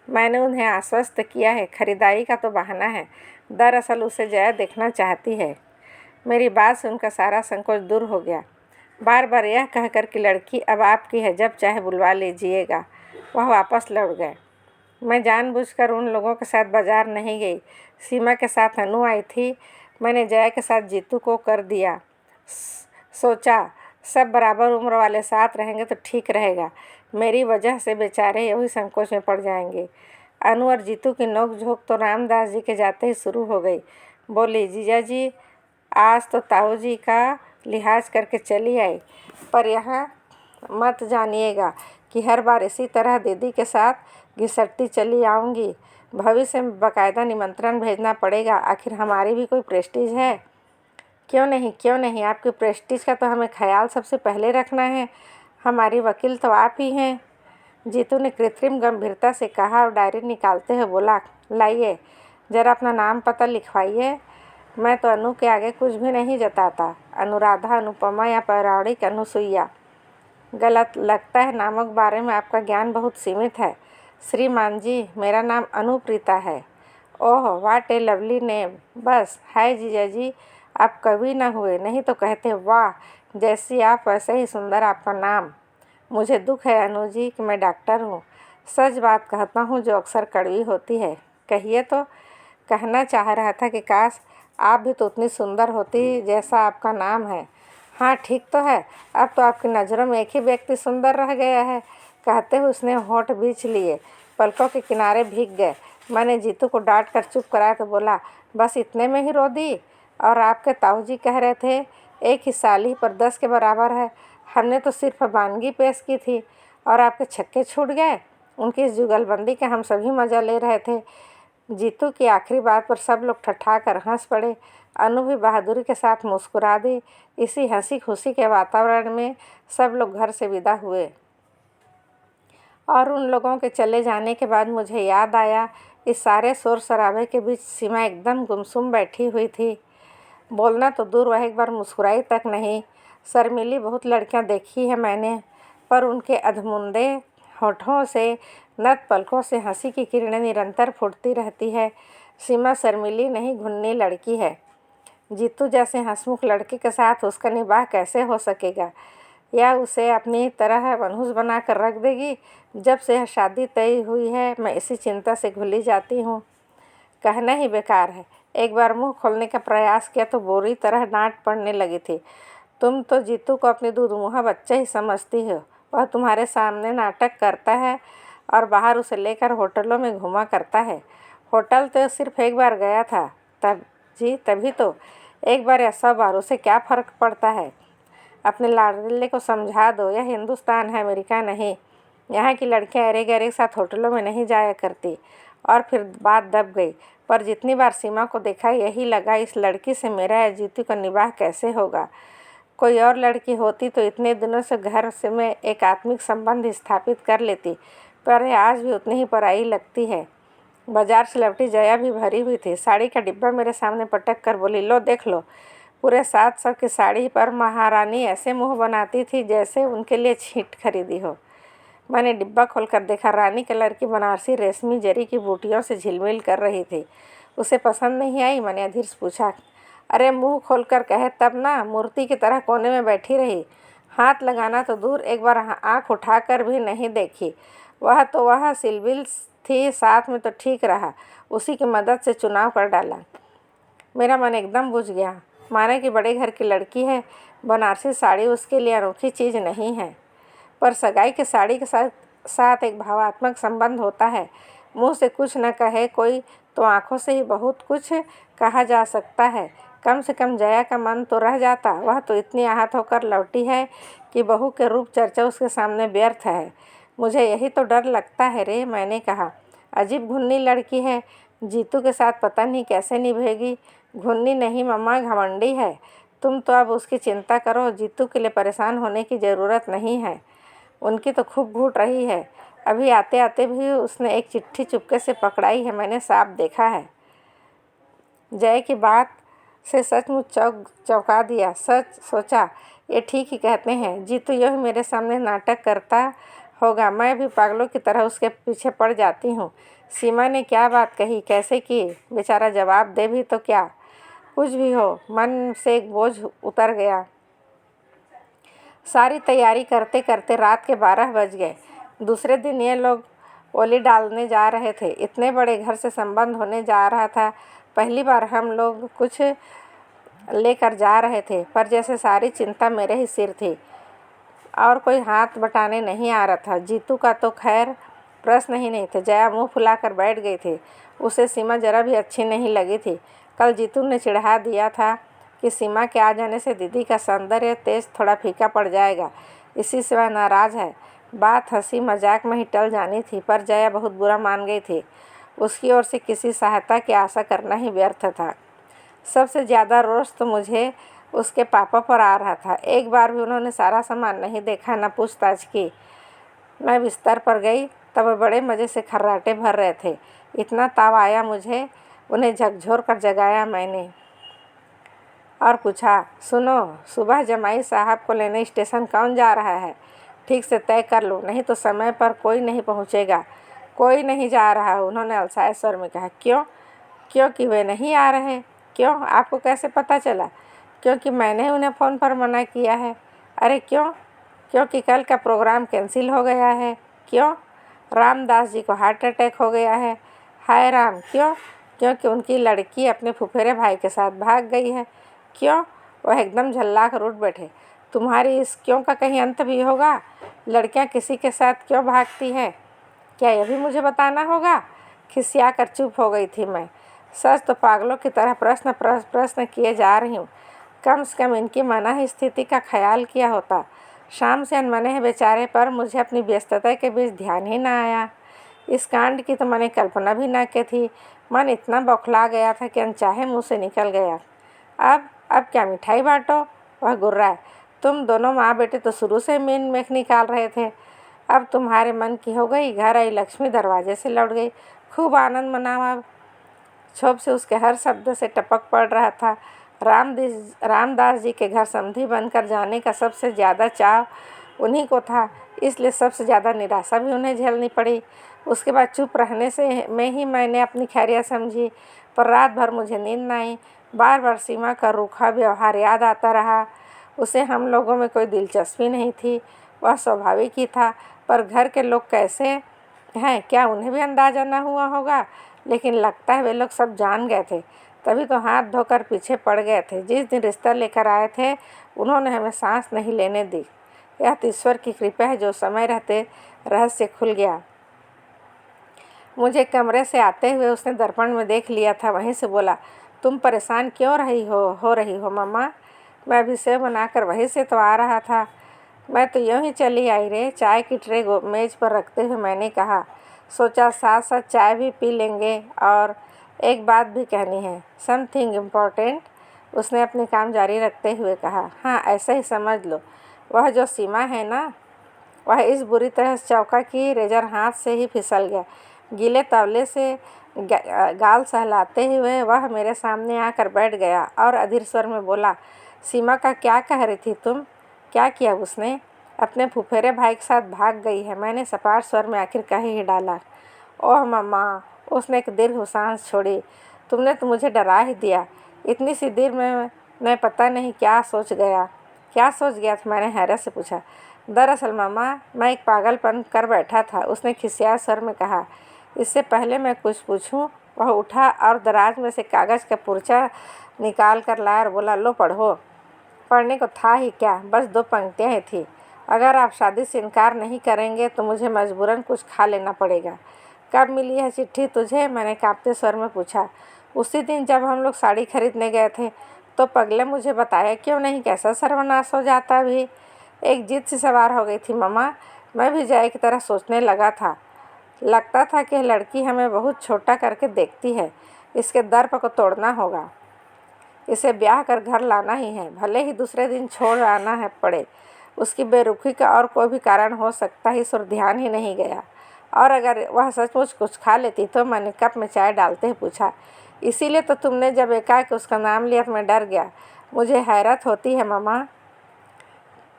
S1: मैंने उन्हें आश्वस्त किया है, खरीदारी का तो बहाना है। दरअसल उसे जया देखना चाहती है। मेरी बात से उनका सारा संकोच दूर हो गया। बार बार यह कहकर कि लड़की अब आपकी है, जब चाहे बुलवा लीजिएगा, वह वापस लौट गए। मैं जानबूझकर उन लोगों के साथ बाजार नहीं गई। सीमा के साथ अनु आई थी। मैंने जया के साथ जीतू को कर दिया। सोचा सब बराबर उम्र वाले साथ रहेंगे तो ठीक रहेगा। मेरी वजह से बेचारे यही संकोच में पड़ जाएंगे। अनु और जीतू की नोक-झोंक तो रामदास जी के जाते ही शुरू हो गई। बोली, जीजा जी आज तो ताऊ जी का लिहाज करके चली आई, पर यह मत जानिएगा कि हर बार इसी तरह दीदी के साथ घिसटती चली आऊँगी। भविष्य में बाकायदा निमंत्रण भेजना पड़ेगा, आखिर हमारी भी कोई प्रेस्टीज है। क्यों नहीं, आपके प्रेस्टीज का तो हमें ख्याल सबसे पहले रखना है। हमारी वकील तो आप ही हैं। जीतू ने कृत्रिम गंभीरता से कहा और डायरी निकालते हुए बोला, लाइए ज़रा अपना नाम पता लिखवाइए। मैं तो अनु के आगे कुछ भी नहीं जताता। अनुराधा, अनुपमा या पौराणिक अनुसुईया। गलत लगता है, नामक बारे में आपका ज्ञान बहुत सीमित है। श्रीमान जी, मेरा नाम अनुप्रीता है। Oh what A lovely name. बस हाय जीजा जी, आप कवि न हुए, नहीं तो कहते वाह, जैसी आप वैसे ही सुंदर आपका नाम। मुझे दुख है अनु जी कि मैं डॉक्टर हूँ। सच बात कहता हूँ जो अक्सर कड़वी होती है। कहिए तो। कहना चाह रहा था कि काश आप भी तो उतनी सुंदर होती जैसा आपका नाम है। हाँ ठीक तो है, अब तो आपकी नज़रों में एक ही व्यक्ति सुंदर रह गया है। कहते हुए उसने होंठ बींच लिए, पलकों के किनारे भीग गए। मैंने जीतू को डांट कर चुप कराया तो बोला, बस इतने में ही रो दी। और आपके ताऊ जी कह रहे थे एक ही साली पर 10 के बराबर है। हमने तो सिर्फ वानगी पेश की थी और आपके छक्के छूट गए। उनकी इस जुगलबंदी का हम सभी मज़ा ले रहे थे। जीतू की आखिरी बात पर सब लोग ठट्ठा कर हंस पड़े। अनु भी बहादुरी के साथ मुस्कुरा दी। इसी हंसी खुशी के वातावरण में सब लोग घर से विदा हुए। और उन लोगों के चले जाने के बाद मुझे याद आया, इस सारे शोर शराबे के बीच सीमा एकदम गुमसुम बैठी हुई थी। बोलना तो दूर, वह एक बार मुस्कुराई तक नहीं। शर्मीली बहुत लड़कियां देखी है मैंने, पर उनके अधमुंदे होठों से, नत पलकों से हंसी की किरणें निरंतर फूटती रहती है। सीमा शर्मीली नहीं, घुन्नी लड़की है। जीतू जैसे हंसमुख लड़के के साथ उसका निबाह कैसे हो सकेगा? या उसे अपनी तरह मनहूस बना कर रख देगी? जब से यह शादी तय हुई है मैं इसी चिंता से घुली जाती हूँ। कहना ही बेकार है। एक बार मुंह खोलने का प्रयास किया तो बुरी तरह डांट पड़ने लगी थी। तुम तो जीतू को अपनी दूधमुहा बच्चा ही समझती हो। वह तुम्हारे सामने नाटक करता है और बाहर उसे लेकर होटलों में घुमा करता है। होटल तो सिर्फ एक बार गया था, तभी तो। एक बार या 100 बार, उसे क्या फ़र्क पड़ता है? अपने लाडले को समझा दो, यह हिंदुस्तान है, अमेरिका नहीं। यहाँ की लड़कियाँ अरे गहरे के साथ होटलों में नहीं जाया करती। और फिर बात दब गई। पर जितनी बार सीमा को देखा यही लगा, इस लड़की से मेरा या जीतू का निबाह कैसे होगा? कोई और लड़की होती तो इतने दिनों से घर से मैं एक आत्मिक संबंध स्थापित कर लेती, पर यह आज भी उतनी ही पराई लगती है। बाजार से लौटी जया भी भरी हुई थी। साड़ी का डिब्बा मेरे सामने पटक कर बोली, लो देख लो। पूरे 700 की साड़ी पर महारानी ऐसे मुंह बनाती थी जैसे उनके लिए छींट खरीदी हो। मैंने डिब्बा खोलकर देखा, रानी कलर की बनारसी रेशमी जरी की बूटियों से झिलमिल कर रही थी। उसे पसंद नहीं आई। मैंने अधीर से पूछा, अरे मुंह खोलकर कहे तब ना, मूर्ति की तरह कोने में बैठी रही। हाथ लगाना तो दूर, एक बार आँख उठाकर भी नहीं देखी। वह सिलबिल थी साथ में तो ठीक रहा, उसी की मदद से चुनाव कर डाला। मेरा मन एकदम बुझ गया। माने कि बड़े घर की लड़की है, बनारसी साड़ी उसके लिए अनोखी चीज़ नहीं है, पर सगाई के साड़ी के साथ एक भावात्मक संबंध होता है। मुंह से कुछ न कहे कोई तो आंखों से ही बहुत कुछ कहा जा सकता है। कम से कम जया का मन तो रह जाता। वह तो इतनी आहत होकर लौटी है कि बहू के रूप चर्चा उसके सामने व्यर्थ है। मुझे यही तो डर लगता है रे, मैंने कहा। अजीब घुन्नी लड़की है, जीतू के साथ पता नहीं कैसे निभेगी। घुन्नी नहीं मम्मा, घमंडी है। तुम तो अब उसकी चिंता करो, जीतू के लिए परेशान होने की ज़रूरत नहीं है। उनकी तो खूब घूट रही है। अभी आते आते भी उसने एक चिट्ठी चुपके से पकड़ाई है, मैंने साफ देखा है। जय की बात से सचमुच चौंका दिया। सच सोचा, ये ठीक ही कहते हैं, जीतू यही मेरे सामने नाटक करता होगा। मैं भी पागलों की तरह उसके पीछे पड़ जाती हूँ। सीमा ने क्या बात कही, कैसे की, बेचारा जवाब दे भी तो क्या। कुछ भी हो, मन से एक बोझ उतर गया। सारी तैयारी करते करते रात के 12 बज गए। दूसरे दिन ये लोग ओली डालने जा रहे थे। इतने बड़े घर से संबंध होने जा रहा था। पहली बार हम लोग कुछ लेकर जा रहे थे, पर जैसे सारी चिंता मेरे ही सिर थी और कोई हाथ बटाने नहीं आ रहा था। जीतू का तो खैर प्रश्न ही नहीं थे। जया मुंह फुलाकर बैठ गई थी। उसे सीमा जरा भी अच्छी नहीं लगी थी। कल जीतू ने चिढ़ा दिया था कि सीमा के आ जाने से दीदी का सौंदर्य तेज थोड़ा फीका पड़ जाएगा, इसी से वह नाराज़ है। बात हंसी मजाक में ही टल जानी थी, पर जया बहुत बुरा मान गई थी। उसकी ओर से किसी सहायता की आशा करना ही व्यर्थ था। सबसे ज़्यादा रोष तो मुझे उसके पापा पर आ रहा था। एक बार भी उन्होंने सारा सामान नहीं देखा, न पूछताछ की। मैं बिस्तर पर गई तब वे बड़े मज़े से खर्राटे भर रहे थे। इतना ताव आया मुझे, उन्हें झकझोर कर जगाया मैंने और पूछा, सुनो, सुबह जमाई साहब को लेने स्टेशन कौन जा रहा है? ठीक से तय कर लो, नहीं तो समय पर कोई नहीं पहुँचेगा। कोई नहीं जा रहा, उन्होंने अलसाए स्वर में कहा। क्यों? क्योंकि वे नहीं आ रहे। क्यों? आपको कैसे पता चला? क्योंकि मैंने उन्हें फ़ोन पर मना किया है। अरे क्यों? क्योंकि कल का प्रोग्राम कैंसिल हो गया है। क्यों? रामदास जी को हार्ट अटैक हो गया है। हाय राम! क्यों? क्योंकि उनकी लड़की अपने फुफेरे भाई के साथ भाग गई है। क्यों? वह एकदम झल्ला कर उठ बैठे। तुम्हारी इस क्यों का कहीं अंत भी होगा? लड़कियां किसी के साथ क्यों भागती हैं? क्या यह भी मुझे बताना होगा? खिसिया कर चुप हो गई थी मैं। सच तो पागलों की तरह प्रश्न किए जा रही हूँ। कम से कम इनकी मना स्थिति का ख्याल किया होता। शाम से अनमने हैं बेचारे, पर मुझे अपनी व्यस्तता के बीच ध्यान ही ना आया। इस कांड की तो मैंने कल्पना भी ना की थी। मन इतना बौखला गया था कि अनचाहे मुँह से निकल गया। अब क्या मिठाई बांटो? वह गुर्राए। तुम दोनों माँ बेटे तो शुरू से मीन मेख निकाल रहे थे, अब तुम्हारे मन की हो गई। घर आई लक्ष्मी दरवाजे से लौट गई। खूब आनंद मनाओ अब। क्षोभ से उसके हर शब्द से टपक पड़ रहा था। रामदास जी के घर समधी बनकर जाने का सबसे ज़्यादा चाव उन्हीं को था, इसलिए सबसे ज़्यादा निराशा भी उन्हें झेलनी पड़ी। उसके बाद चुप रहने से में ही मैंने अपनी खैरियत समझी, पर रात भर मुझे नींद न आई। बार बार सीमा का रूखा व्यवहार याद आता रहा। उसे हम लोगों में कोई दिलचस्पी नहीं थी, वह स्वाभाविक ही था। पर घर के लोग कैसे हैं, क्या उन्हें भी अंदाज़ा न हुआ होगा? लेकिन लगता है वे लोग सब जान गए थे, तभी तो हाथ धोकर पीछे पड़ गए थे। जिस दिन रिश्ता लेकर आए थे, उन्होंने हमें सांस नहीं लेने दी। यह तो ईश्वर की कृपा है जो समय रहते रहस्य खुल गया। मुझे कमरे से आते हुए उसने दर्पण में देख लिया था। वहीं से बोला, तुम परेशान क्यों हो रही हो मम्मा? मैं अभी सेव बनाकर वहीं से तो आ रहा था। मैं तो यूँ ही चली आई रे। चाय की ट्रे मेज़ पर रखते हुए मैंने कहा, सोचा साथ साथ चाय भी पी लेंगे। और एक बात भी कहनी है, समथिंग इम्पोर्टेंट। उसने अपने काम जारी रखते हुए कहा। हाँ, ऐसा ही समझ लो। वह जो सीमा है ना, वह इस बुरी तरह से चौंका कि रेजर हाथ से ही फिसल गया। गीले तवले से गाल सहलाते हुए वह मेरे सामने आकर बैठ गया और अधीर स्वर में बोला, सीमा का क्या कह रही थी तुम? क्या किया उसने? अपने फुफेरे भाई के साथ भाग गई है, मैंने सपाट स्वर में आखिर कह ही डाला। ओह मम्मा, उसने एक दीर्घ सांस छोड़ी। तुमने तो मुझे डरा ही दिया। इतनी सी देर में मैं पता नहीं क्या सोच गया था, मैंने हैरत से पूछा। दरअसल मम्मा, मैं एक पागलपन कर बैठा था, उसने खिसिया स्वर में कहा। इससे पहले मैं कुछ पूछूं, वह उठा और दराज में से कागज़ का पुर्चा निकाल कर लाया और बोला, लो पढ़ो। पढ़ने को था ही क्या, बस 2 पंक्तियाँ ही थी। अगर आप शादी से इनकार नहीं करेंगे तो मुझे मजबूरन कुछ खा लेना पड़ेगा। कब मिली है चिट्ठी तुझे? मैंने कांपते स्वर में पूछा। उसी दिन जब हम लोग साड़ी खरीदने गए थे। तो पगले मुझे बताया क्यों नहीं, कैसा सर्वनाश हो जाता। भी एक जिद सी सवार हो गई थी मम्मा। मैं भी जया की तरह सोचने लगा था। लगता था कि लड़की हमें बहुत छोटा करके देखती है। इसके दर्प को तोड़ना होगा, इसे ब्याह कर घर लाना ही है, भले ही दूसरे दिन छोड़ आना है पड़े। उसकी बेरुखी का और कोई भी कारण हो सकता है, इस ओर ध्यान ही नहीं गया। और अगर वह सचमुच कुछ खा लेती तो मैंने कप में चाय डालते ही पूछा, इसीलिए तो तुमने जब एकाएक उसका नाम लिया तो मैं डर गया। मुझे हैरत होती है मम्मा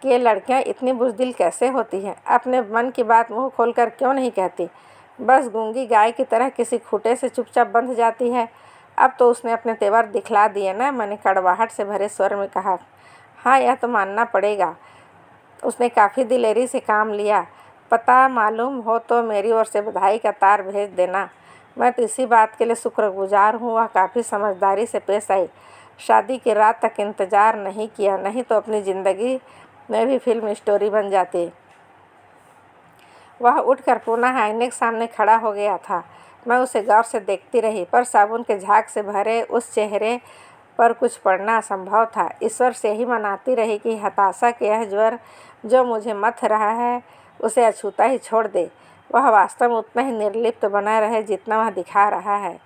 S1: कि ये लड़कियाँ इतनी बुज़दिल कैसे होती हैं, अपने मन की बात मुँह खोलकर क्यों नहीं कहती, बस गूंगी गाय की तरह किसी खूंटे से चुपचाप बंध जाती है। अब तो उसने अपने तेवर दिखला दिए ना, मैंने कड़वाहट से भरे स्वर में कहा। हाँ, यह तो मानना पड़ेगा, उसने काफ़ी दिलेरी से काम लिया। पता मालूम हो तो मेरी ओर से बधाई का तार भेज देना। मैं तो इसी बात के लिए शुक्रगुजार हूँ, वह काफ़ी समझदारी से पेश आई। शादी की रात तक इंतज़ार नहीं किया, नहीं तो अपनी ज़िंदगी में भी फिल्म स्टोरी बन जाती। वह उठकर पुनः आईने के सामने खड़ा हो गया था। मैं उसे गौर से देखती रही, पर साबुन के झाग से भरे उस चेहरे पर कुछ पढ़ना असंभव था। ईश्वर से ही मनाती रही कि हताशा के यह ज्वर जो मुझे मथ रहा है, उसे अछूता ही छोड़ दे। वह वास्तव में उतना ही निर्लिप्त बना रहे जितना वह दिखा रहा है।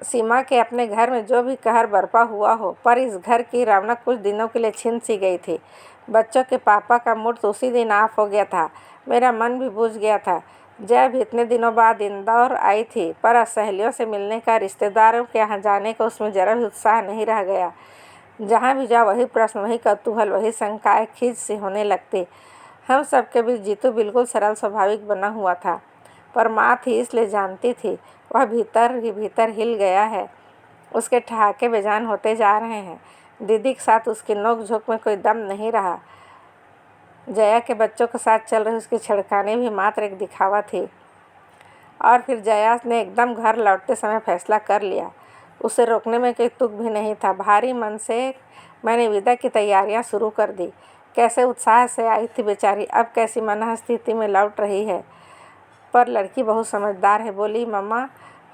S1: सीमा के अपने घर में जो भी कहर बरपा हुआ हो, पर इस घर की रौनक कुछ दिनों के लिए छिन सी गई थी। बच्चों के पापा का मूड तो उसी दिन ऑफ हो गया था। मेरा मन भी बुझ गया था। जया भी इतने दिनों बाद इंदौर आई थी, पर सहेलियों से मिलने का, रिश्तेदारों के यहाँ जाने का उसमें जरा भी उत्साह नहीं रह गया। जहाँ भी जाओ वही प्रश्न, वही कौतूहल, वही शंकाएं खींच सी होने लगती। हम सबके बीच जीतू बिल्कुल सरल स्वाभाविक बना हुआ था, पर माँ थी इसलिए जानती थी वह भीतर ही भीतर हिल गया है। उसके ठहाके बेजान होते जा रहे हैं। दीदी के साथ उसकी नोक-झोंक में कोई दम नहीं रहा। जया के बच्चों के साथ चल रही उसकी छेड़खानी भी मात्र एक दिखावा थी। और फिर जया ने एकदम घर लौटते समय फैसला कर लिया। उसे रोकने में कोई तुक भी नहीं था। भारी मन से मैंने विदा की तैयारियां शुरू कर दी। कैसे उत्साह से आई थी बेचारी, अब कैसी मनः स्थिति में लौट रही है। पर लड़की बहुत समझदार है। बोली, मम्मा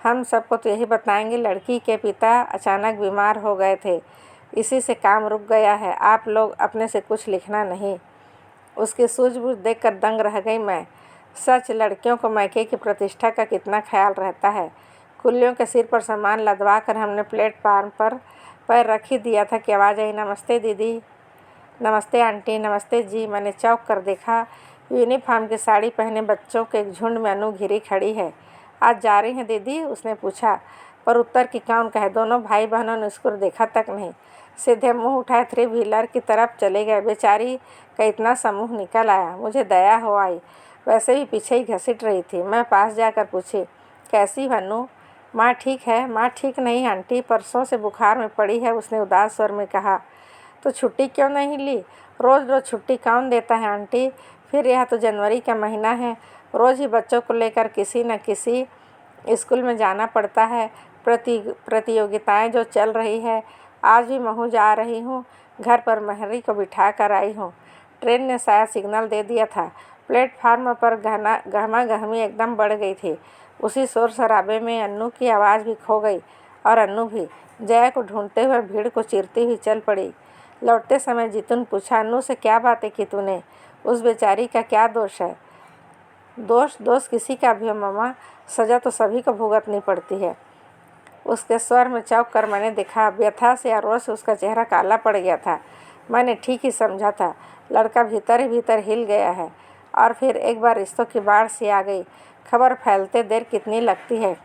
S1: हम सबको तो यही बताएंगे, लड़की के पिता अचानक बीमार हो गए थे, इसी से काम रुक गया है। आप लोग अपने से कुछ लिखना नहीं। उसकी सूझबूझ देखकर दंग रह गई मैं। सच, लड़कियों को मायके की प्रतिष्ठा का कितना ख्याल रहता है। कुल्लियों के सिर पर सामान लदवा कर हमने प्लेटफार्म पर पैर रख ही दिया था कि आवाज़ आई, नमस्ते दीदी। नमस्ते आंटी। नमस्ते जी। मैंने चौंक कर देखा। यूनिफॉर्म की साड़ी पहने बच्चों के एक झुंड में अनु घिरी खड़ी है। आज जा रही हैं दीदी? उसने पूछा, पर उत्तर की कौन कहे। दोनों भाई बहनों ने उसको देखा तक नहीं, सीधे मुंह उठाए 3 व्हीलर की तरफ चले गए। बेचारी का इतना समूह निकल आया, मुझे दया हो आई। वैसे भी पीछे ही घसीट रही थी। मैं पास जाकर पूछी, कैसी अनु? माँ ठीक है। माँ ठीक नहीं आंटी, परसों से बुखार में पड़ी है, उसने उदास स्वर में कहा। तो छुट्टी क्यों नहीं ली? रोज़ रोज़ छुट्टी कौन देता है आंटी? फिर यह तो जनवरी का महीना है, रोज़ ही बच्चों को लेकर किसी न किसी स्कूल में जाना पड़ता है। प्रतियोगिताएं जो चल रही है, आज भी महू जा रही हूँ। घर पर महरी को बिठा कर आई हूँ। ट्रेन ने शायद सिग्नल दे दिया था। प्लेटफार्म पर गहमा गहमी एकदम बढ़ गई थी। उसी शोर शराबे में अन्नू की आवाज़ भी खो गई और अन्नू भी जया को ढूंढते हुए भीड़ को चीरती हुई चल पड़ी। लौटते समय जितुन पूछा, अन्नू से क्या बातें की तूने? उस बेचारी का क्या दोष है? दोष किसी का भी हो मम्मा, सज़ा तो सभी को भुगतनी पड़ती है। उसके स्वर में चौंक कर मैंने देखा, व्यथा से या रोष से उसका चेहरा काला पड़ गया था। मैंने ठीक ही समझा था, लड़का भीतर ही भीतर हिल गया है। और फिर एक बार रिश्तों की बाढ़ सी आ गई। खबर फैलते देर कितनी लगती है।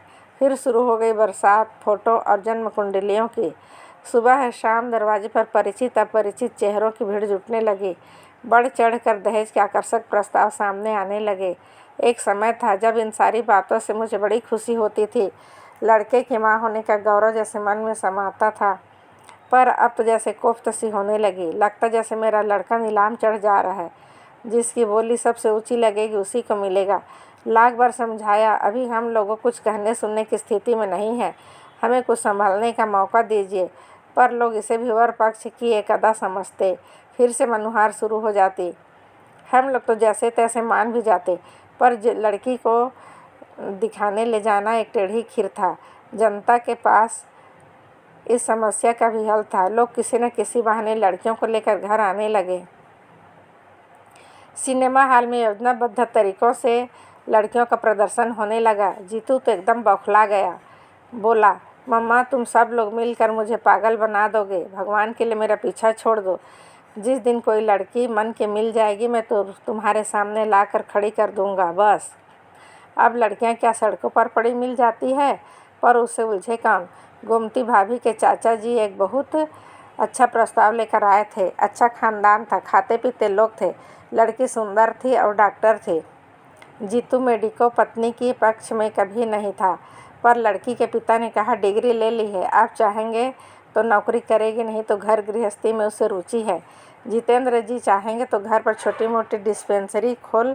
S1: फिर शुरू हो गई बरसात फोटो और जन्म कुंडलियों की। सुबह शाम दरवाजे पर परिचित अपरिचित चेहरों की भीड़ जुटने लगी। बढ़ चढ़ कर दहेज के आकर्षक प्रस्ताव सामने आने लगे। एक समय था जब इन सारी बातों से मुझे बड़ी खुशी होती थी। लड़के की माँ होने का गौरव जैसे मन में समाता था, पर अब तो जैसे कोफ्त सी होने लगी। लगता जैसे मेरा लड़का नीलाम चढ़ जा रहा है। जिसकी बोली सबसे ऊंची लगेगी उसी को मिलेगा। लाख बार समझाया, अभी हम लोगों कुछ कहने सुनने की स्थिति में नहीं है, हमें कुछ संभलने का मौका दीजिए। पर लोग इसे भी वर पक्ष की एक अदा समझते। फिर से मनुहार शुरू हो जाती। हम लोग तो जैसे तैसे मान भी जाते, पर लड़की को दिखाने ले जाना एक टेढ़ी खीर था। जनता के पास इस समस्या का भी हल था। लोग किसी न किसी बहाने लड़कियों को लेकर घर आने लगे। सिनेमा हॉल में योजनाबद्ध तरीकों से लड़कियों का प्रदर्शन होने लगा। जीतू तो एकदम बौखला गया। बोला, मम्मा तुम सब लोग मिलकर मुझे पागल बना दोगे। भगवान के लिए मेरा पीछा छोड़ दो। जिस दिन कोई लड़की मन की मिल जाएगी मैं तो तुम्हारे सामने लाकर खड़ी कर दूंगा। बस अब लड़कियां क्या सड़कों पर पड़ी मिल जाती है, पर उससे उलझे काम। गोमती भाभी के चाचा जी एक बहुत अच्छा प्रस्ताव लेकर आए थे। अच्छा खानदान था, खाते पीते लोग थे, लड़की सुंदर थी और डॉक्टर थी। जीतू मेडिको पत्नी की पक्ष में कभी नहीं था, पर लड़की के पिता ने कहा डिग्री ले ली है, आप चाहेंगे तो नौकरी करेगी, नहीं तो घर गृहस्थी में उसे रुचि है। जितेंद्र जी चाहेंगे तो घर पर छोटी मोटी डिस्पेंसरी खोल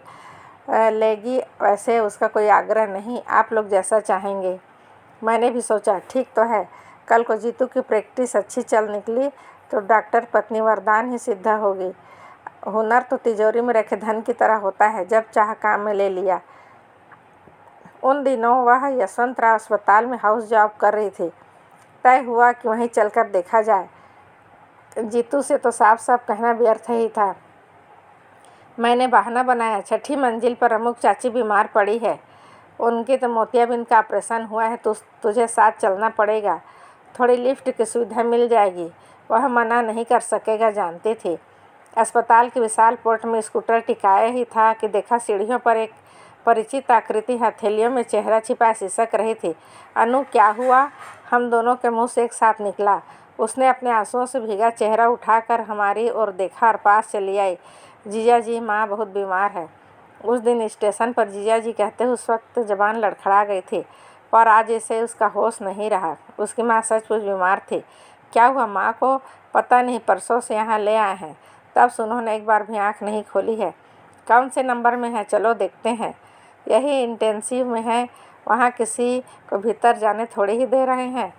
S1: लेगी, वैसे उसका कोई आग्रह नहीं, आप लोग जैसा चाहेंगे। मैंने भी सोचा ठीक तो है। कल को जीतू की प्रैक्टिस अच्छी चल निकली तो डॉक्टर पत्नी वरदान ही सिद्ध होगी। हुनर तो तिजोरी में रखे धन की तरह होता है, जब चाह काम में ले लिया। उन दिनों वह यशवंतराव अस्पताल में हाउस जॉब कर रही थी। तय हुआ कि वहीं चलकर देखा जाए। जीतू से तो साफ साफ कहना व्यर्थ ही था। मैंने बहाना बनाया, छठी मंजिल पर अमुक चाची बीमार पड़ी है, उनकी तो मोतियाबिंद का ऑपरेशन हुआ है, तो तुझे साथ चलना पड़ेगा, थोड़ी लिफ्ट की सुविधा मिल जाएगी। वह मना नहीं कर सकेगा जानती थी। अस्पताल के विशाल पोर्ट में स्कूटर टिकाया ही था कि देखा सीढ़ियों पर एक परिचित आकृति हथेलियों में चेहरा छिपा सिसक रही थी। अनु क्या हुआ? हम दोनों के मुंह से एक साथ निकला। उसने अपने आंसुओं से भीगा चेहरा उठाकर हमारी ओर देखा और पास चली आई। जीजा जी, माँ बहुत बीमार है। उस दिन स्टेशन पर जीजा जी कहते उस वक्त जबान लड़खड़ा गई थी, पर आज इसे उसका होश नहीं रहा। उसकी माँ सचमुच बीमार थी। क्या हुआ माँ को? पता नहीं, परसों से यहाँ ले आए हैं, तब से उन्होंने एक बार भी आँख नहीं खोली है। कौन से नंबर में है? चलो देखते हैं। यही इंटेंसिव में है, वहाँ किसी को भीतर जाने थोड़ी ही दे रहे हैं।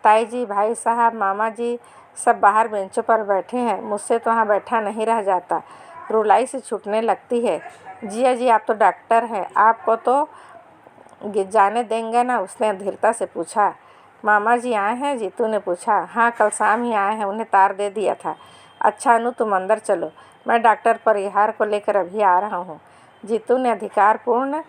S1: ताई जी, भाई साहब, मामा जी सब बाहर बेंचों पर बैठे हैं। मुझसे तो वहाँ बैठा नहीं रह जाता, रुलाई से छूटने लगती है। जिया जी, आप तो डॉक्टर हैं, आपको तो जाने देंगे ना? उसने धीरता से पूछा। मामा जी आए हैं? जीतू ने पूछा। हाँ, कल शाम ही आए हैं, उन्हें तार दे दिया था। अच्छा अनु, तुम अंदर चलो, मैं डॉक्टर परिहार को लेकर अभी आ रहा हूँ, जीतू ने अधिकारपूर्ण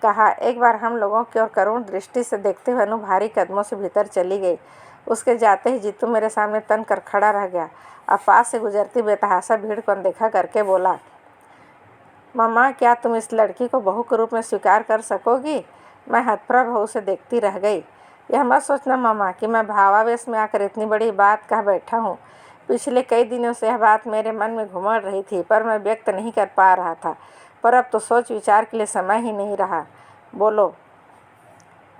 S1: कहा। एक बार हम लोगों की ओर करुण दृष्टि से देखते हुए अनु भारी कदमों से भीतर चली गई। उसके जाते ही जीतू मेरे सामने तन कर खड़ा रह गया। अब पास से गुजरती बेतहाशा भीड़ को अनदेखा करके बोला, मम्मा क्या तुम इस लड़की को बहू के रूप में स्वीकार कर सकोगी? मैं हतप्रभ उसे देखती रह गई। यह मत सोचना मम्मा कि मैं भावावेश में आकर इतनी बड़ी बात कह बैठा हूँ। पिछले कई दिनों से यह बात मेरे मन में घुमड़ रही थी, पर मैं व्यक्त नहीं कर पा रहा था। पर अब तो सोच विचार के लिए समय ही नहीं रहा। बोलो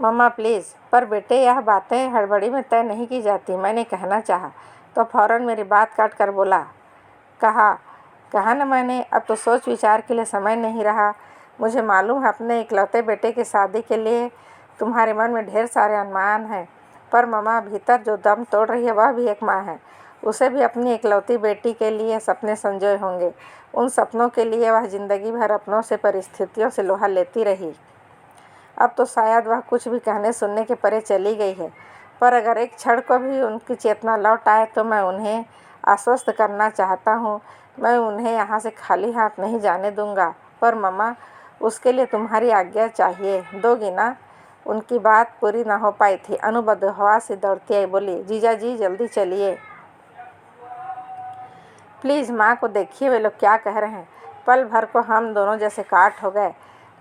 S1: मम्मा प्लीज़। पर बेटे, यह बातें हड़बड़ी में तय नहीं की जाती, मैंने कहना चाहा। तो फौरन मेरी बात काट कर बोला, कहा ना मैंने, अब तो सोच विचार के लिए समय नहीं रहा। मुझे मालूम है अपने इकलौते बेटे की शादी के लिए तुम्हारे मन में ढेर सारे अनुमान हैं, पर मम्मा भीतर जो दम तोड़ रही है वह भी एक माँ है। उसे भी अपनी इकलौती बेटी के लिए सपने संजोए होंगे। उन सपनों के लिए वह जिंदगी भर अपनों से परिस्थितियों से लोहा लेती रही। अब तो शायद वह कुछ भी कहने सुनने के परे चली गई है, पर अगर एक क्षण को भी उनकी चेतना लौट आए तो मैं उन्हें आश्वस्त करना चाहता हूँ, मैं उन्हें यहाँ से खाली हाथ नहीं जाने दूँगा। पर मम्मा, उसके लिए तुम्हारी आज्ञा चाहिए, दोगी ना? उनकी बात पूरी ना हो पाई थी। अनु बदहवा से दौड़ती आई, बोली, जीजा जी जल्दी चलिए प्लीज़, माँ को देखिए वे लोग क्या कह रहे हैं। पल भर को हम दोनों जैसे काट हो गए।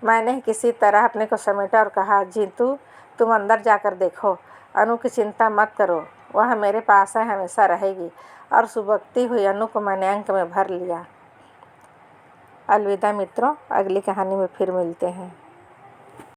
S1: मैंने किसी तरह अपने को समेटा और कहा, जीतू तुम अंदर जाकर देखो, अनु की चिंता मत करो, वह मेरे पास है, हमेशा रहेगी। और सुबकती हुई अनु को मैंने अंक में भर लिया। अलविदा मित्रों, अगली कहानी में फिर मिलते हैं।